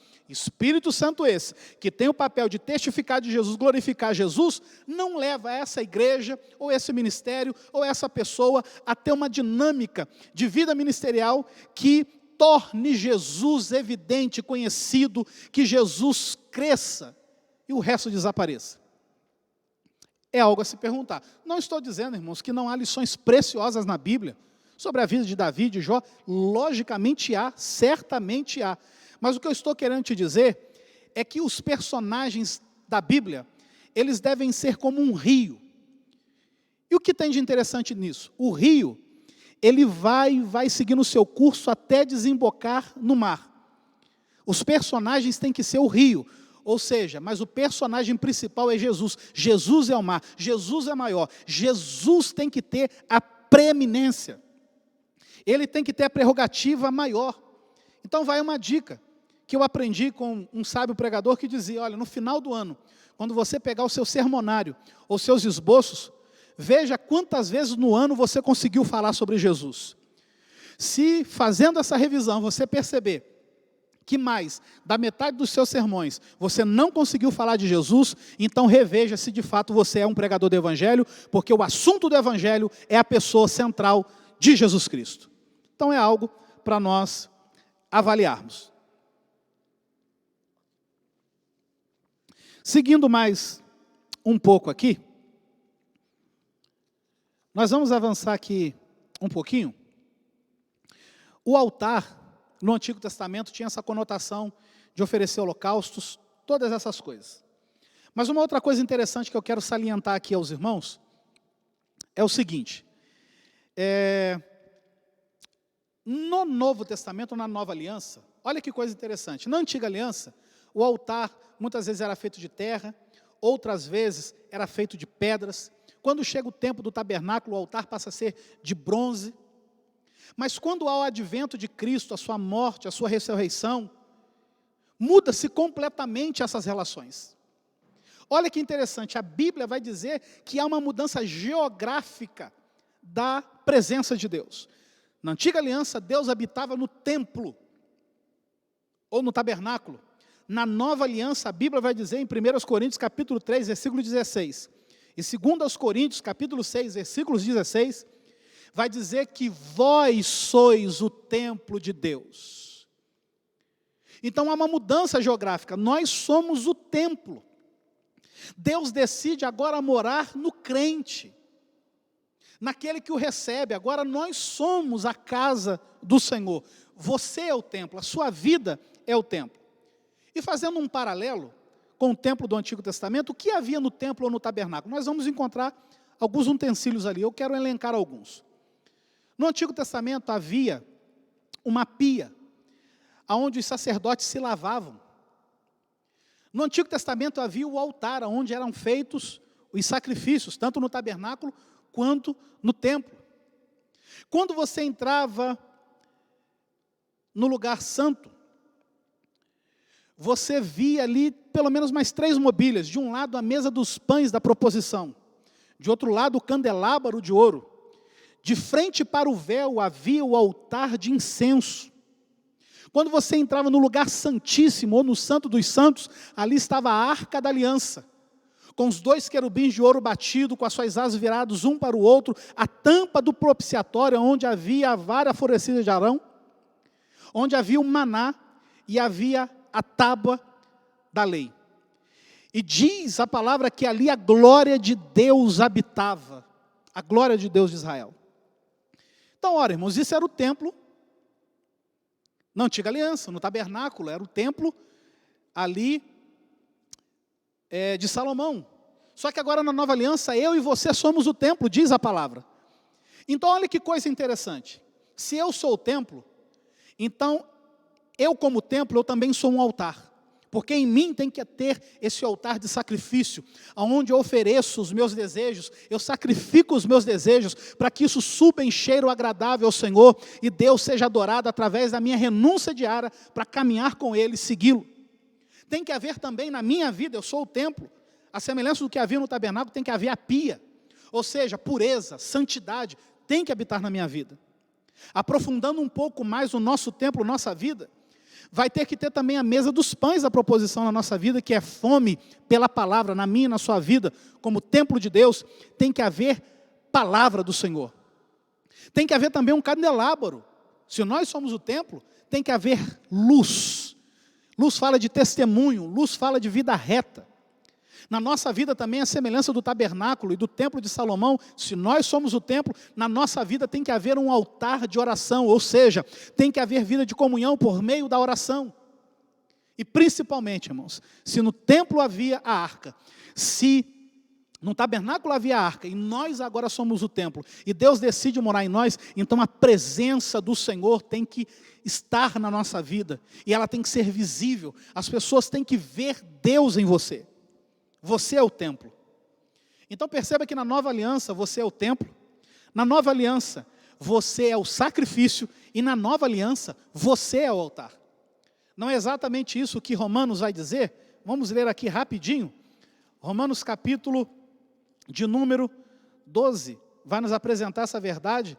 esse, que tem o papel de testificar de Jesus, glorificar Jesus, não leva essa igreja, ou esse ministério, ou essa pessoa a ter uma dinâmica de vida ministerial que torne Jesus evidente, conhecido, que Jesus cresça e o resto desapareça. É algo a se perguntar. Não estou dizendo, irmãos, que não há lições preciosas na Bíblia sobre a vida de Davi, de Jó. Logicamente há, certamente há. Mas o que eu estou querendo te dizer é que os personagens da Bíblia, eles devem ser como um rio. E o que tem de interessante nisso? O rio, ele vai seguindo o seu curso até desembocar no mar. Os personagens têm que ser o rio. Ou seja, mas o personagem principal é Jesus. Jesus é o mar, Jesus é maior. Jesus tem que ter a preeminência. Ele tem que ter a prerrogativa maior. Então vai uma dica que eu aprendi com um sábio pregador que dizia, olha, no final do ano, quando você pegar o seu sermonário ou seus esboços, veja quantas vezes no ano você conseguiu falar sobre Jesus. Se fazendo essa revisão você perceber que mais da metade dos seus sermões você não conseguiu falar de Jesus, então reveja se de fato você é um pregador do Evangelho, porque o assunto do Evangelho é a pessoa central de Jesus Cristo. Então é algo para nós avaliarmos. Seguindo mais um pouco aqui, nós vamos avançar aqui um pouquinho. O altar no Antigo Testamento tinha essa conotação de oferecer holocaustos, todas essas coisas. Mas uma outra coisa interessante que eu quero salientar aqui aos irmãos é o seguinte: no Novo Testamento, na Nova Aliança, olha que coisa interessante. Na Antiga Aliança, o altar muitas vezes era feito de terra, outras vezes era feito de pedras. Quando chega o tempo do tabernáculo, o altar passa a ser de bronze. Mas quando há o advento de Cristo, a sua morte, a sua ressurreição, muda-se completamente essas relações. Olha que interessante, a Bíblia vai dizer que há uma mudança geográfica da presença de Deus. Na Antiga Aliança, Deus habitava no templo, ou no tabernáculo. Na Nova Aliança, a Bíblia vai dizer em 1 Coríntios capítulo 3, versículo 16, e 2 Coríntios capítulo 6, versículo 16, vai dizer que vós sois o templo de Deus. Então há uma mudança geográfica, nós somos o templo. Deus decide agora morar no crente, naquele que o recebe. Agora nós somos a casa do Senhor. Você é o templo, a sua vida é o templo. E fazendo um paralelo com o templo do Antigo Testamento, o que havia no templo ou no tabernáculo? Nós vamos encontrar alguns utensílios ali, eu quero elencar alguns. No Antigo Testamento havia uma pia, onde os sacerdotes se lavavam. No Antigo Testamento havia o altar, onde eram feitos os sacrifícios, tanto no tabernáculo quanto no templo. Quando você entrava no lugar santo, você via ali pelo menos mais 3 mobílias. De um lado a mesa dos pães da proposição, de outro lado o candelabro de ouro. De frente para o véu havia o altar de incenso. Quando você entrava no lugar santíssimo, ou no santo dos santos, ali estava a arca da aliança, com os 2 querubins de ouro batido, com as suas asas virados um para o outro, a tampa do propiciatório, onde havia a vara florescida de Arão, onde havia o maná e havia a tábua da lei. E diz a palavra que ali a glória de Deus habitava, a glória de Deus de Israel. Então, ora, irmãos, isso era o templo na antiga aliança, no tabernáculo, era o templo ali de Salomão. Só que agora na nova aliança, eu e você somos o templo, diz a palavra. Então, olha que coisa interessante. Se eu sou o templo, então eu como templo, eu também sou um altar. Porque em mim tem que ter esse altar de sacrifício, onde eu ofereço os meus desejos, eu sacrifico os meus desejos, para que isso suba em cheiro agradável ao Senhor, e Deus seja adorado através da minha renúncia diária, para caminhar com Ele e segui-lo. Tem que haver também na minha vida, eu sou o templo, a semelhança do que havia no tabernáculo, tem que haver a pia, ou seja, pureza, santidade, tem que habitar na minha vida. Aprofundando um pouco mais o nosso templo, nossa vida, vai ter que ter também a mesa dos pães da proposição na nossa vida, que é fome pela palavra, na minha e na sua vida, como templo de Deus, tem que haver palavra do Senhor. Tem que haver também um candelabro. Se nós somos o templo, tem que haver luz. Luz fala de testemunho, luz fala de vida reta. Na nossa vida também, a semelhança do tabernáculo e do templo de Salomão, se nós somos o templo, na nossa vida tem que haver um altar de oração, ou seja, tem que haver vida de comunhão por meio da oração. E principalmente, irmãos, se no templo havia a arca, se no tabernáculo havia a arca, e nós agora somos o templo, e Deus decide morar em nós, então a presença do Senhor tem que estar na nossa vida, e ela tem que ser visível, as pessoas têm que ver Deus em você. Você é o templo. Então perceba que na nova aliança você é o templo, na nova aliança você é o sacrifício e na nova aliança você é o altar. Não é exatamente isso que Romanos vai dizer? Vamos ler aqui rapidinho. Romanos capítulo de número 12 vai nos apresentar essa verdade,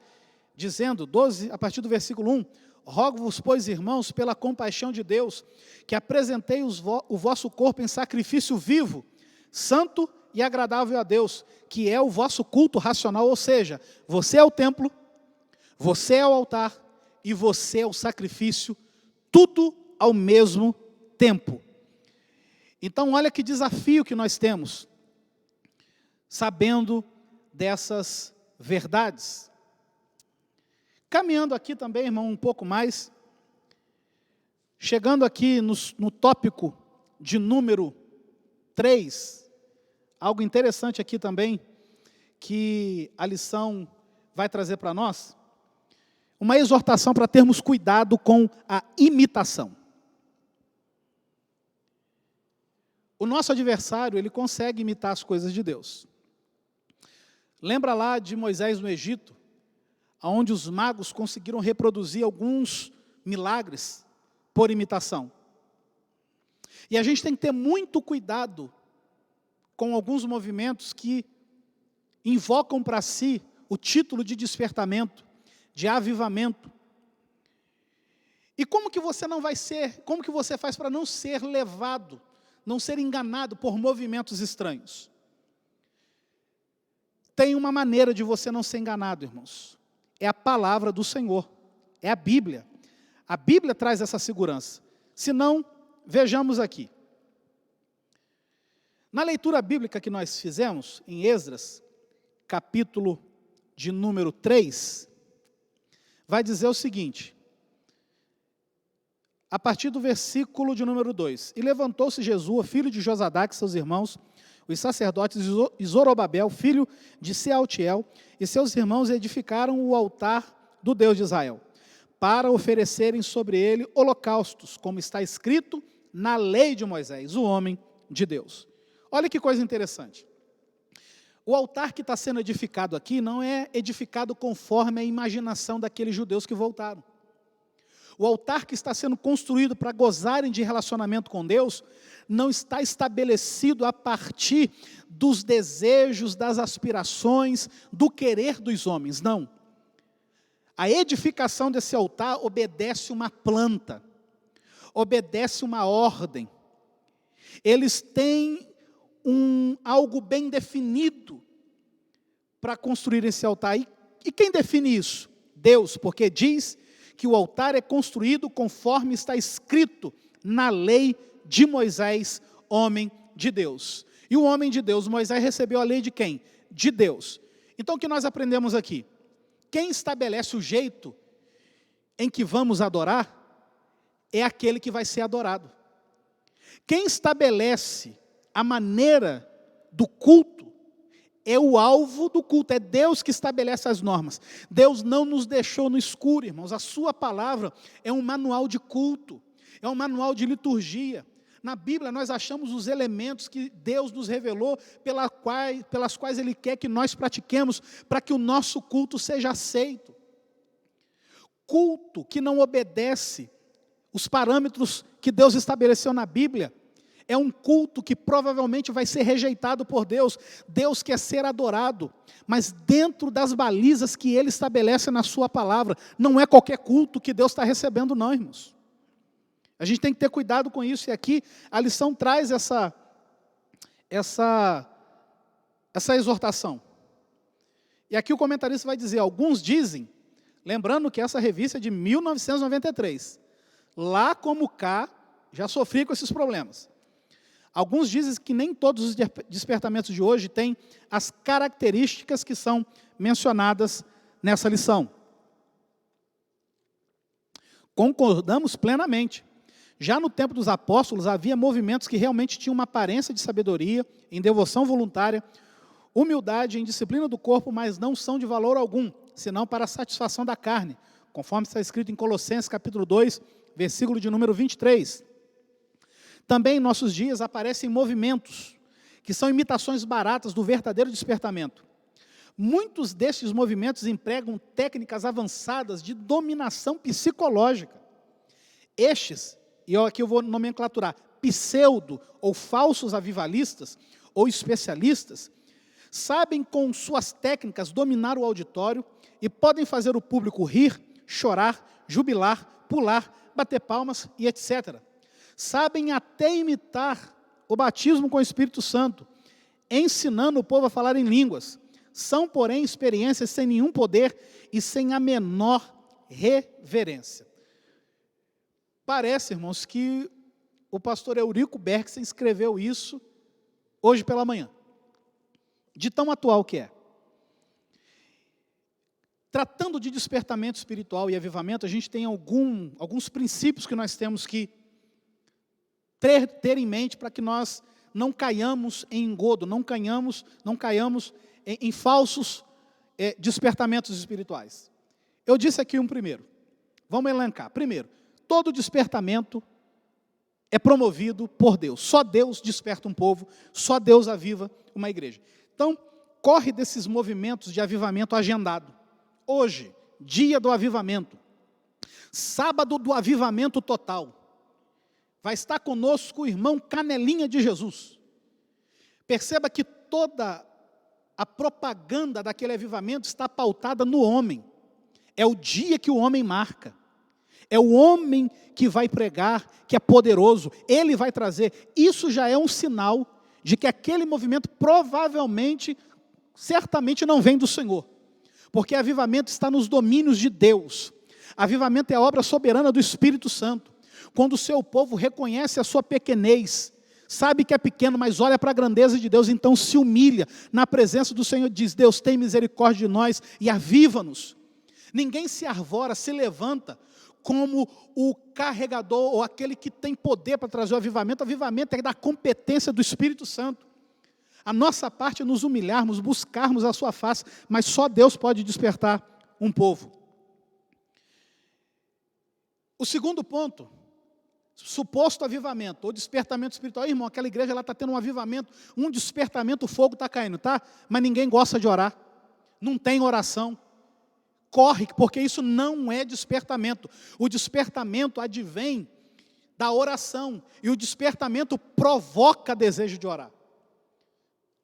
dizendo, 12, a partir do versículo 1, rogo-vos, pois, irmãos, pela compaixão de Deus, que apresentei o vosso corpo em sacrifício vivo, santo e agradável a Deus, que é o vosso culto racional, ou seja, você é o templo, você é o altar e você é o sacrifício, tudo ao mesmo tempo. Então olha que desafio que nós temos, sabendo dessas verdades. Caminhando aqui também, irmão, um pouco mais, chegando aqui no tópico de número 3, algo interessante aqui também, que a lição vai trazer para nós, uma exortação para termos cuidado com a imitação. O nosso adversário, ele consegue imitar as coisas de Deus. Lembra lá de Moisés no Egito, onde os magos conseguiram reproduzir alguns milagres por imitação. E a gente tem que ter muito cuidado com alguns movimentos que invocam para si o título de despertamento, de avivamento. E como que você não vai ser, como que você faz para não ser levado, não ser enganado por movimentos estranhos? Tem uma maneira de você não ser enganado, irmãos. É a palavra do Senhor, é a Bíblia. A Bíblia traz essa segurança. Se não, vejamos aqui. Na leitura bíblica que nós fizemos, em Esdras, capítulo de número 3, vai dizer o seguinte, a partir do versículo de número 2, e levantou-se Jesua, filho de Josadaque, seus irmãos, os sacerdotes e Zorobabel, filho de Sealtiel, e seus irmãos edificaram o altar do Deus de Israel, para oferecerem sobre ele holocaustos, como está escrito na lei de Moisés, o homem de Deus. Olha que coisa interessante. O altar que está sendo edificado aqui não é edificado conforme a imaginação daqueles judeus que voltaram. O altar que está sendo construído para gozarem de relacionamento com Deus não está estabelecido a partir dos desejos, das aspirações, do querer dos homens, não. A edificação desse altar obedece uma planta, obedece uma ordem. Eles têm algo bem definido para construir esse altar. E quem define isso? Deus, porque diz que o altar é construído conforme está escrito na lei de Moisés, homem de Deus. E o homem de Deus, Moisés, recebeu a lei de quem? De Deus. Então o que nós aprendemos aqui? Quem estabelece o jeito em que vamos adorar é aquele que vai ser adorado. Quem estabelece a maneira do culto é o alvo do culto, é Deus que estabelece as normas. Deus não nos deixou no escuro, irmãos. A sua palavra é um manual de culto, é um manual de liturgia. Na Bíblia nós achamos os elementos que Deus nos revelou, pelas quais Ele quer que nós pratiquemos, para que o nosso culto seja aceito. Culto que não obedece os parâmetros que Deus estabeleceu na Bíblia, é um culto que provavelmente vai ser rejeitado por Deus. Deus quer ser adorado, mas dentro das balizas que Ele estabelece na sua palavra. Não é qualquer culto que Deus está recebendo não, irmãos. A gente tem que ter cuidado com isso, e aqui a lição traz essa exortação. E aqui o comentarista vai dizer, alguns dizem, lembrando que essa revista é de 1993, lá como cá, já sofri com esses problemas. Alguns dizem que nem todos os despertamentos de hoje têm as características que são mencionadas nessa lição. Concordamos plenamente. Já no tempo dos apóstolos, havia movimentos que realmente tinham uma aparência de sabedoria, em devoção voluntária, humildade, em disciplina do corpo, mas não são de valor algum, senão para a satisfação da carne, conforme está escrito em Colossenses capítulo 2, versículo de número 23. Também em nossos dias aparecem movimentos, que são imitações baratas do verdadeiro despertamento. Muitos desses movimentos empregam técnicas avançadas de dominação psicológica. Estes, e aqui eu vou nomenclaturar, pseudo ou falsos avivalistas ou especialistas, sabem com suas técnicas dominar o auditório e podem fazer o público rir, chorar, jubilar, pular, bater palmas e etc. Sabem até imitar o batismo com o Espírito Santo, ensinando o povo a falar em línguas. São, porém, experiências sem nenhum poder e sem a menor reverência. Parece, irmãos, que o pastor Eurico Bergson escreveu isso hoje pela manhã, de tão atual que é. Tratando de despertamento espiritual e avivamento, a gente tem alguns princípios que nós temos que ter em mente para que nós não caiamos em engodo, não caiamos em falsos despertamentos espirituais. Eu disse aqui um primeiro, vamos elencar. Primeiro, todo despertamento é promovido por Deus. Só Deus desperta um povo, só Deus aviva uma igreja. Então, corre desses movimentos de avivamento agendado. Hoje, dia do avivamento, sábado do avivamento total, vai estar conosco o irmão Canelinha de Jesus. Perceba que toda a propaganda daquele avivamento está pautada no homem. É o dia que o homem marca. É o homem que vai pregar, que é poderoso. Ele vai trazer. Isso já é um sinal de que aquele movimento provavelmente, certamente não vem do Senhor. Porque avivamento está nos domínios de Deus. Avivamento é a obra soberana do Espírito Santo. Quando o seu povo reconhece a sua pequenez, sabe que é pequeno, mas olha para a grandeza de Deus, então se humilha na presença do Senhor, diz, Deus tem misericórdia de nós e aviva-nos. Ninguém se arvora, se levanta como o carregador ou aquele que tem poder para trazer o avivamento. O avivamento é da competência do Espírito Santo. A nossa parte é nos humilharmos, buscarmos a sua face, mas só Deus pode despertar um povo. O segundo ponto, suposto avivamento, ou despertamento espiritual. Irmão, aquela igreja está tendo um avivamento, um despertamento, o fogo está caindo, tá? Mas ninguém gosta de orar, não tem oração. Corre, porque isso não é despertamento. O despertamento advém da oração, e o despertamento provoca desejo de orar.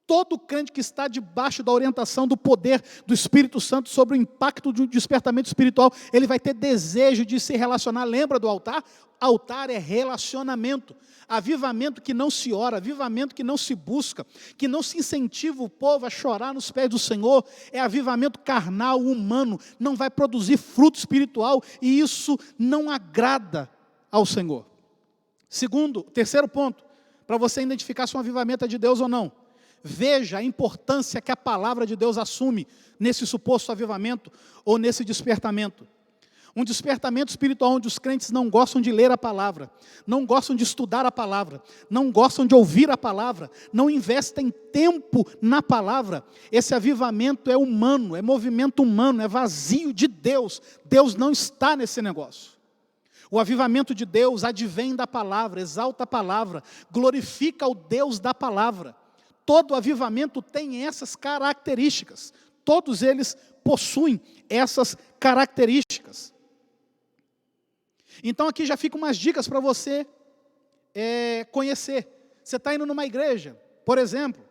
Todo crente que está debaixo da orientação do poder do Espírito Santo sobre o impacto de um despertamento espiritual, ele vai ter desejo de se relacionar. Lembra do altar? Altar é relacionamento. Avivamento que não se ora, avivamento que não se busca, que não se incentiva o povo a chorar nos pés do Senhor, é avivamento carnal, humano, não vai produzir fruto espiritual, e isso não agrada ao Senhor. Terceiro ponto, para você identificar se um avivamento é de Deus ou não. Veja a importância que a palavra de Deus assume nesse suposto avivamento ou nesse despertamento. Um despertamento espiritual onde os crentes não gostam de ler a palavra, não gostam de estudar a palavra, não gostam de ouvir a palavra, não investem tempo na palavra. Esse avivamento é humano, é movimento humano, é vazio de Deus. Deus não está nesse negócio. O avivamento de Deus advém da palavra, exalta a palavra, glorifica o Deus da palavra. Todo avivamento tem essas características. Todos eles possuem essas características. Então aqui já ficam umas dicas para você conhecer. Você está indo numa igreja, por exemplo,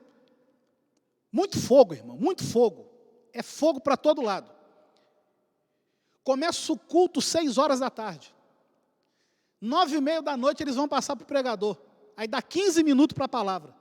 muito fogo, irmão, muito fogo. É fogo para todo lado. Começa o culto 6 horas da tarde. 9h30 da noite eles vão passar para o pregador. Aí dá 15 minutos para a palavra.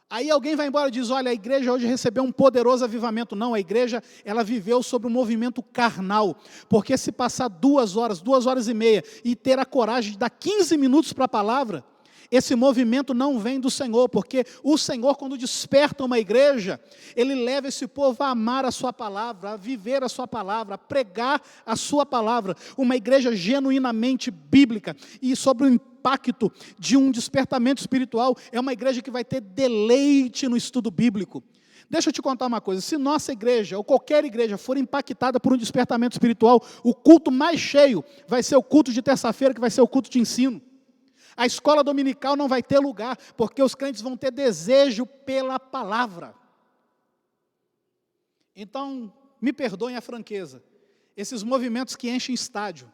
Aí alguém vai embora e diz, olha, a igreja hoje recebeu um poderoso avivamento. Não, a igreja, ela viveu sobre um movimento carnal. Porque se passar 2 horas, 2h30, e ter a coragem de dar 15 minutos para a palavra, esse movimento não vem do Senhor. Porque o Senhor, quando desperta uma igreja, Ele leva esse povo a amar a sua palavra, a viver a sua palavra, a pregar a sua palavra. Uma igreja genuinamente bíblica e sobre o impacto de um despertamento espiritual, é uma igreja que vai ter deleite no estudo bíblico. Deixa eu te contar uma coisa, se nossa igreja, ou qualquer igreja, for impactada por um despertamento espiritual, o culto mais cheio vai ser o culto de terça-feira, que vai ser o culto de ensino. A escola dominical não vai ter lugar, porque os crentes vão ter desejo pela palavra. Então, me perdoem a franqueza, esses movimentos que enchem estádio,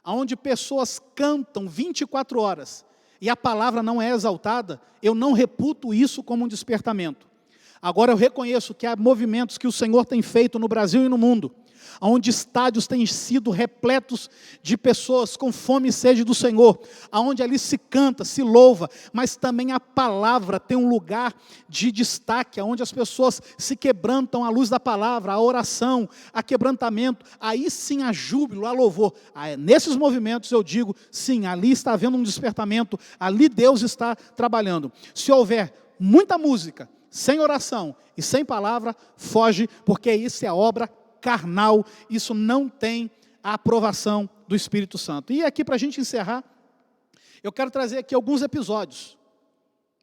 onde pessoas cantam 24 horas e a palavra não é exaltada, eu não reputo isso como um despertamento. Agora eu reconheço que há movimentos que o Senhor tem feito no Brasil e no mundo, onde estádios têm sido repletos de pessoas com fome e sede do Senhor, onde ali se canta, se louva, mas também a palavra tem um lugar de destaque, onde as pessoas se quebrantam à luz da palavra, a oração, a quebrantamento, aí sim há júbilo, há louvor. Nesses movimentos eu digo, sim, ali está havendo um despertamento, ali Deus está trabalhando. Se houver muita música, sem oração e sem palavra, foge, porque isso é obra carnal, isso não tem a aprovação do Espírito Santo. E aqui, para a gente encerrar, eu quero trazer aqui alguns episódios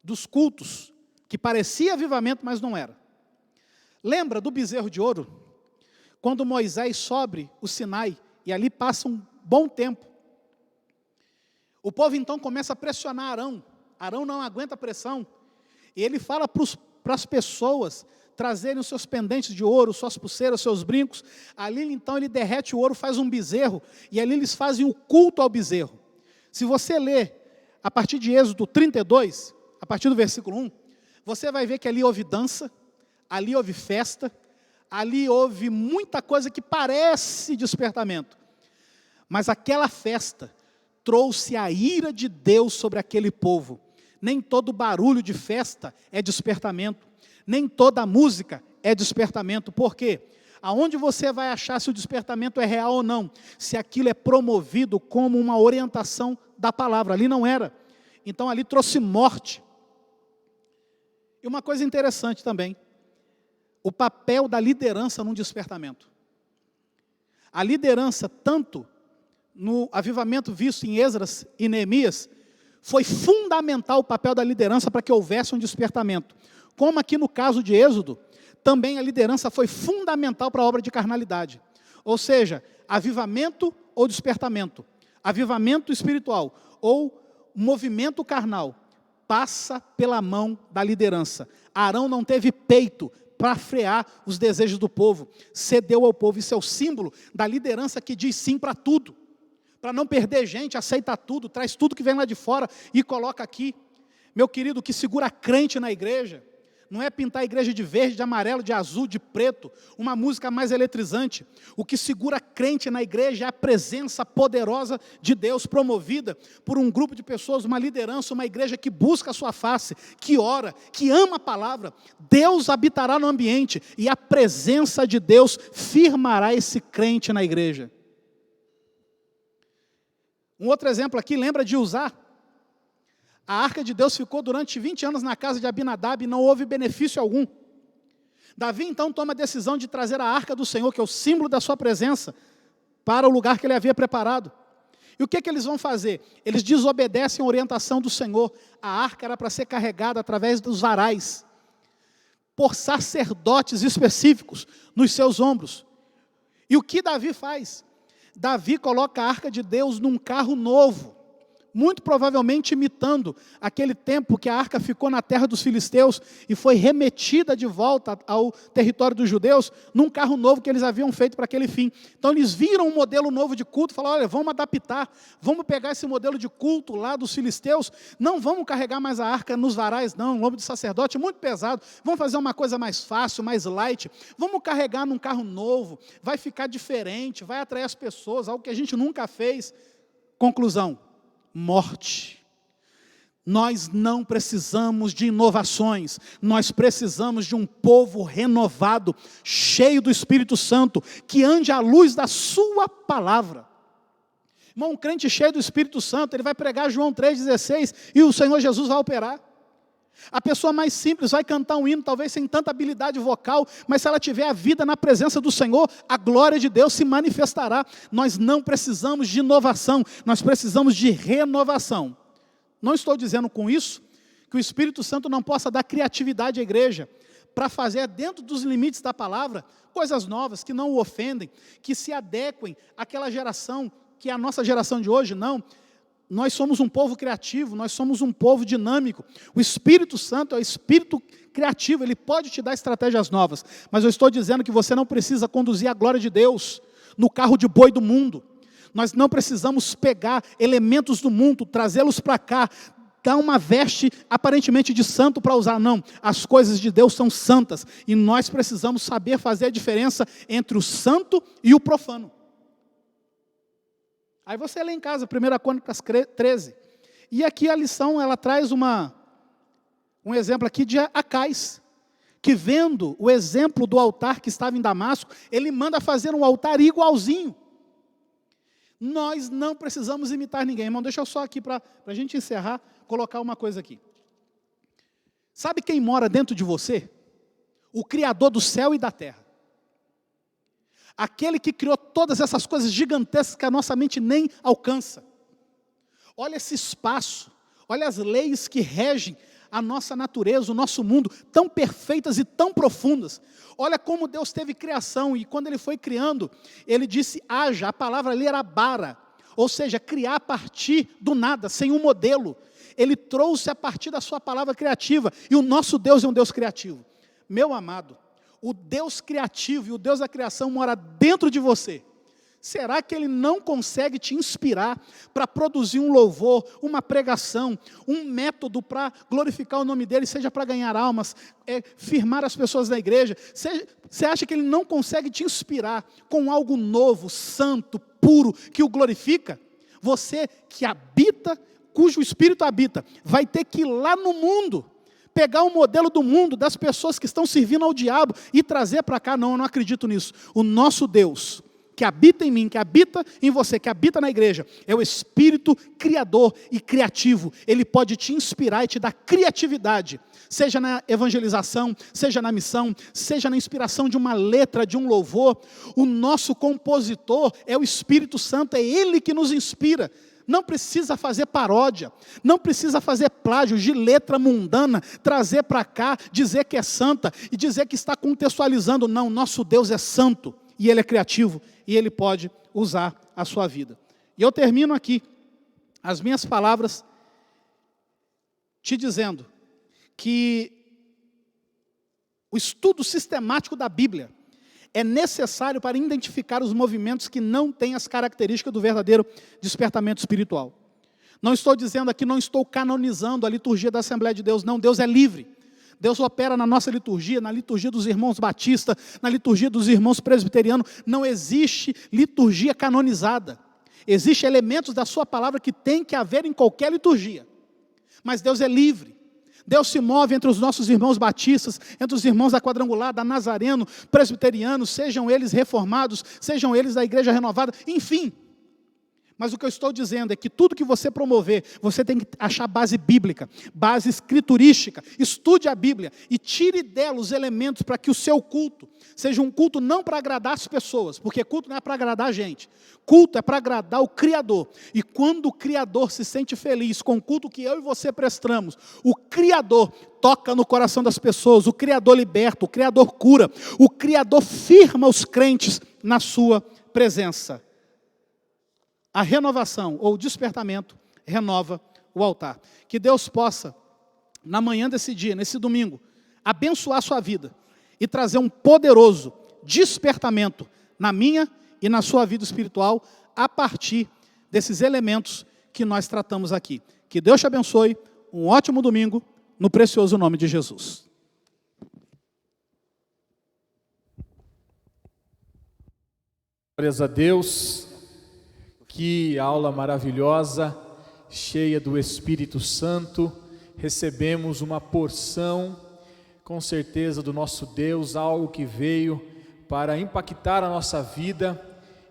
dos cultos que parecia avivamento, mas não era. Lembra do bezerro de ouro? Quando Moisés sobe o Sinai, e ali passa um bom tempo. O povo então começa a pressionar Arão. Arão não aguenta a pressão, e ele fala para as pessoas trazerem os seus pendentes de ouro, suas pulseiras, seus brincos. Ali então ele derrete o ouro, faz um bezerro, e ali eles fazem o culto ao bezerro. Se você ler a partir de Êxodo 32, a partir do versículo 1, você vai ver que ali houve dança, ali houve festa, ali houve muita coisa que parece despertamento. Mas aquela festa trouxe a ira de Deus sobre aquele povo. Nem todo barulho de festa é despertamento. Nem toda música é despertamento. Por quê? Aonde você vai achar se o despertamento é real ou não? Se aquilo é promovido como uma orientação da palavra. Ali não era. Então ali trouxe morte. E uma coisa interessante também. O papel da liderança num despertamento. A liderança, tanto no avivamento visto em Esdras e Neemias, foi fundamental o papel da liderança para que houvesse um despertamento. Como aqui no caso de Êxodo, também a liderança foi fundamental para a obra de carnalidade. Ou seja, avivamento ou despertamento, avivamento espiritual ou movimento carnal, passa pela mão da liderança. Arão não teve peito para frear os desejos do povo, cedeu ao povo. Isso é o símbolo da liderança que diz sim para tudo, para não perder gente, aceita tudo, traz tudo que vem lá de fora e coloca aqui. Meu querido, o que segura crente na igreja não é pintar a igreja de verde, de amarelo, de azul, de preto, uma música mais eletrizante. O que segura crente na igreja é a presença poderosa de Deus, promovida por um grupo de pessoas, uma liderança, uma igreja que busca a sua face, que ora, que ama a palavra. Deus habitará no ambiente e a presença de Deus firmará esse crente na igreja. Um outro exemplo aqui, lembra de Uzá? A arca de Deus ficou durante 20 anos na casa de Abinadab e não houve benefício algum. Davi então toma a decisão de trazer a arca do Senhor, que é o símbolo da sua presença, para o lugar que ele havia preparado. E o que eles vão fazer? Eles desobedecem a orientação do Senhor. A arca era para ser carregada através dos varais, por sacerdotes específicos nos seus ombros. E o que Davi faz? Davi coloca a arca de Deus num carro novo, muito provavelmente imitando aquele tempo que a arca ficou na terra dos filisteus e foi remetida de volta ao território dos judeus, num carro novo que eles haviam feito para aquele fim. Então eles viram um modelo novo de culto, falaram, olha, vamos adaptar, vamos pegar esse modelo de culto lá dos filisteus, não vamos carregar mais a arca nos varais, não, lombo de sacerdote, muito pesado, vamos fazer uma coisa mais fácil, mais light, vamos carregar num carro novo, vai ficar diferente, vai atrair as pessoas, algo que a gente nunca fez. Conclusão: morte. Nós não precisamos de inovações, nós precisamos de um povo renovado, cheio do Espírito Santo, que ande à luz da sua palavra. Irmão, um crente cheio do Espírito Santo, ele vai pregar João 3,16 e o Senhor Jesus vai operar. A pessoa mais simples vai cantar um hino, talvez sem tanta habilidade vocal, mas se ela tiver a vida na presença do Senhor, a glória de Deus se manifestará. Nós não precisamos de inovação, nós precisamos de renovação. Não estou dizendo com isso que o Espírito Santo não possa dar criatividade à igreja, para fazer dentro dos limites da palavra, coisas novas que não o ofendem, que se adequem àquela geração, que é a nossa geração de hoje, não. Nós somos um povo criativo, nós somos um povo dinâmico. O Espírito Santo é o Espírito criativo, ele pode te dar estratégias novas. Mas eu estou dizendo que você não precisa conduzir a glória de Deus no carro de boi do mundo. Nós não precisamos pegar elementos do mundo, trazê-los para cá, dar uma veste aparentemente de santo para usar. Não, as coisas de Deus são santas. E nós precisamos saber fazer a diferença entre o santo e o profano. Aí você lê em casa, 1 Crônicas 13. E aqui a lição, ela traz um exemplo aqui de Acais, que vendo o exemplo do altar que estava em Damasco, ele manda fazer um altar igualzinho. Nós não precisamos imitar ninguém. Irmão, deixa eu só aqui, para a gente encerrar, colocar uma coisa aqui. Sabe quem mora dentro de você? O Criador do céu e da terra. Aquele que criou todas essas coisas gigantescas que a nossa mente nem alcança. Olha esse espaço, olha as leis que regem a nossa natureza, o nosso mundo, tão perfeitas e tão profundas. Olha como Deus teve criação, e quando Ele foi criando, Ele disse, haja, a palavra ali era bara, ou seja, criar a partir do nada, sem um modelo. Ele trouxe a partir da sua palavra criativa, e o nosso Deus é um Deus criativo. Meu amado, o Deus criativo e o Deus da criação mora dentro de você. Será que Ele não consegue te inspirar para produzir um louvor, uma pregação, um método para glorificar o nome dEle, seja para ganhar almas, firmar as pessoas da igreja? Você acha que Ele não consegue te inspirar com algo novo, santo, puro, que o glorifica? Você que habita, cujo Espírito habita, vai ter que ir lá no mundo, pegar o modelo do mundo, das pessoas que estão servindo ao diabo e trazer para cá. Não, eu não acredito nisso. O nosso Deus, que habita em mim, que habita em você, que habita na igreja, é o Espírito criador e criativo. Ele pode te inspirar e te dar criatividade, seja na evangelização, seja na missão, seja na inspiração de uma letra, de um louvor. O nosso compositor é o Espírito Santo, é Ele que nos inspira. Não precisa fazer paródia, não precisa fazer plágio de letra mundana, trazer para cá, dizer que é santa e dizer que está contextualizando. Não, nosso Deus é santo e Ele é criativo e Ele pode usar a sua vida. E eu termino aqui as minhas palavras te dizendo que o estudo sistemático da Bíblia é necessário para identificar os movimentos que não têm as características do verdadeiro despertamento espiritual. Não estou dizendo aqui, não estou canonizando a liturgia da Assembleia de Deus, não, Deus é livre. Deus opera na nossa liturgia, na liturgia dos irmãos batistas, na liturgia dos irmãos presbiterianos. Não existe liturgia canonizada. Existem elementos da sua palavra que tem que haver em qualquer liturgia. Mas Deus é livre. Deus se move entre os nossos irmãos batistas, entre os irmãos da Quadrangular, da Nazareno, presbiterianos, sejam eles reformados, sejam eles da Igreja Renovada, enfim. Mas o que eu estou dizendo é que tudo que você promover, você tem que achar base bíblica, base escriturística. Estude a Bíblia e tire dela os elementos para que o seu culto seja um culto não para agradar as pessoas, porque culto não é para agradar a gente. Culto é para agradar o Criador. E quando o Criador se sente feliz com o culto que eu e você prestamos, o Criador toca no coração das pessoas, o Criador liberta, o Criador cura, o Criador firma os crentes na sua presença. A renovação ou o despertamento renova o altar. Que Deus possa, na manhã desse dia, nesse domingo, abençoar a sua vida e trazer um poderoso despertamento na minha e na sua vida espiritual a partir desses elementos que nós tratamos aqui. Que Deus te abençoe, um ótimo domingo, no precioso nome de Jesus. Glórias a Deus. Que aula maravilhosa, cheia do Espírito Santo. Recebemos uma porção, com certeza, do nosso Deus, algo que veio para impactar a nossa vida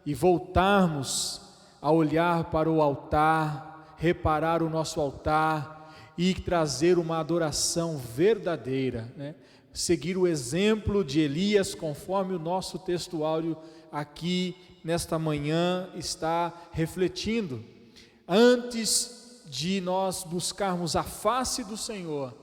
e voltarmos a olhar para o altar, reparar o nosso altar e trazer uma adoração verdadeira, né? Seguir o exemplo de Elias, conforme o nosso textuário aqui nesta manhã está refletindo. Antes de nós buscarmos a face do Senhor,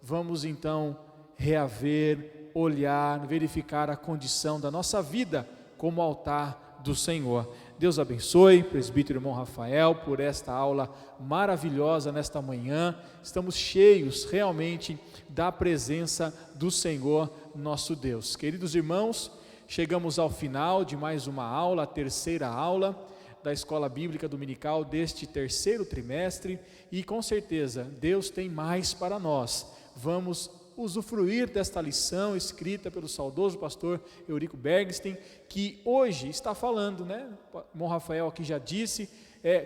vamos então reaver, olhar, verificar a condição da nossa vida como altar do Senhor. Deus abençoe, presbítero irmão Rafael, por esta aula maravilhosa nesta manhã. Estamos cheios realmente da presença do Senhor nosso Deus. Queridos irmãos, chegamos ao final de mais uma aula, a terceira aula da Escola Bíblica Dominical deste terceiro trimestre, e com certeza Deus tem mais para nós. Vamos usufruir desta lição escrita pelo saudoso pastor Eurico Bergstein, que hoje está falando, né? O irmão Rafael aqui já disse,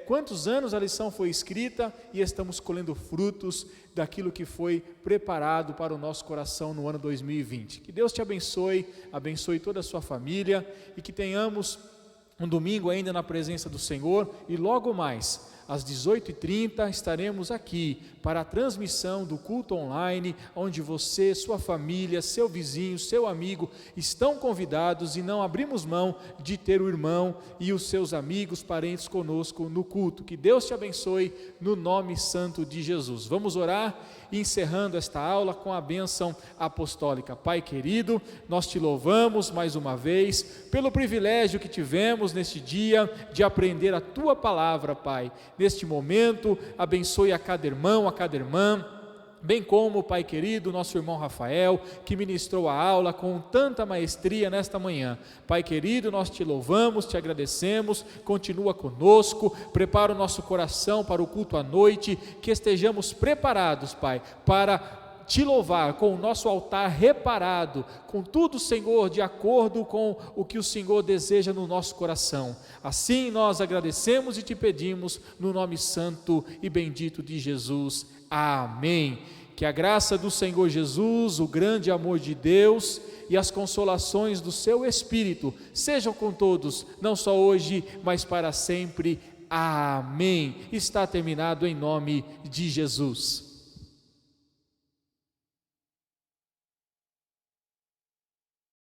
quantos anos a lição foi escrita e estamos colhendo frutos daquilo que foi preparado para o nosso coração no ano 2020. Que Deus te abençoe, abençoe toda a sua família e que tenhamos um domingo ainda na presença do Senhor e logo mais, às 18h30, estaremos aqui para a transmissão do culto online, onde você, sua família, seu vizinho, seu amigo estão convidados e não abrimos mão de ter o irmão e os seus amigos, parentes conosco no culto. Que Deus te abençoe no nome santo de Jesus. Vamos orar, encerrando esta aula com a bênção apostólica. Pai querido, nós te louvamos mais uma vez pelo privilégio que tivemos neste dia de aprender a tua palavra, Pai. Neste momento, abençoe a cada irmão, a cada irmã, bem como, Pai querido, nosso irmão Rafael, que ministrou a aula com tanta maestria nesta manhã. Pai querido, nós te louvamos, te agradecemos, continua conosco, prepara o nosso coração para o culto à noite, que estejamos preparados, Pai, para te louvar com o nosso altar reparado, com tudo, Senhor, de acordo com o que o Senhor deseja no nosso coração. Assim nós agradecemos e te pedimos no nome santo e bendito de Jesus. Amém. Que a graça do Senhor Jesus, o grande amor de Deus e as consolações do seu Espírito sejam com todos, não só hoje, mas para sempre. Amém. Está terminado em nome de Jesus.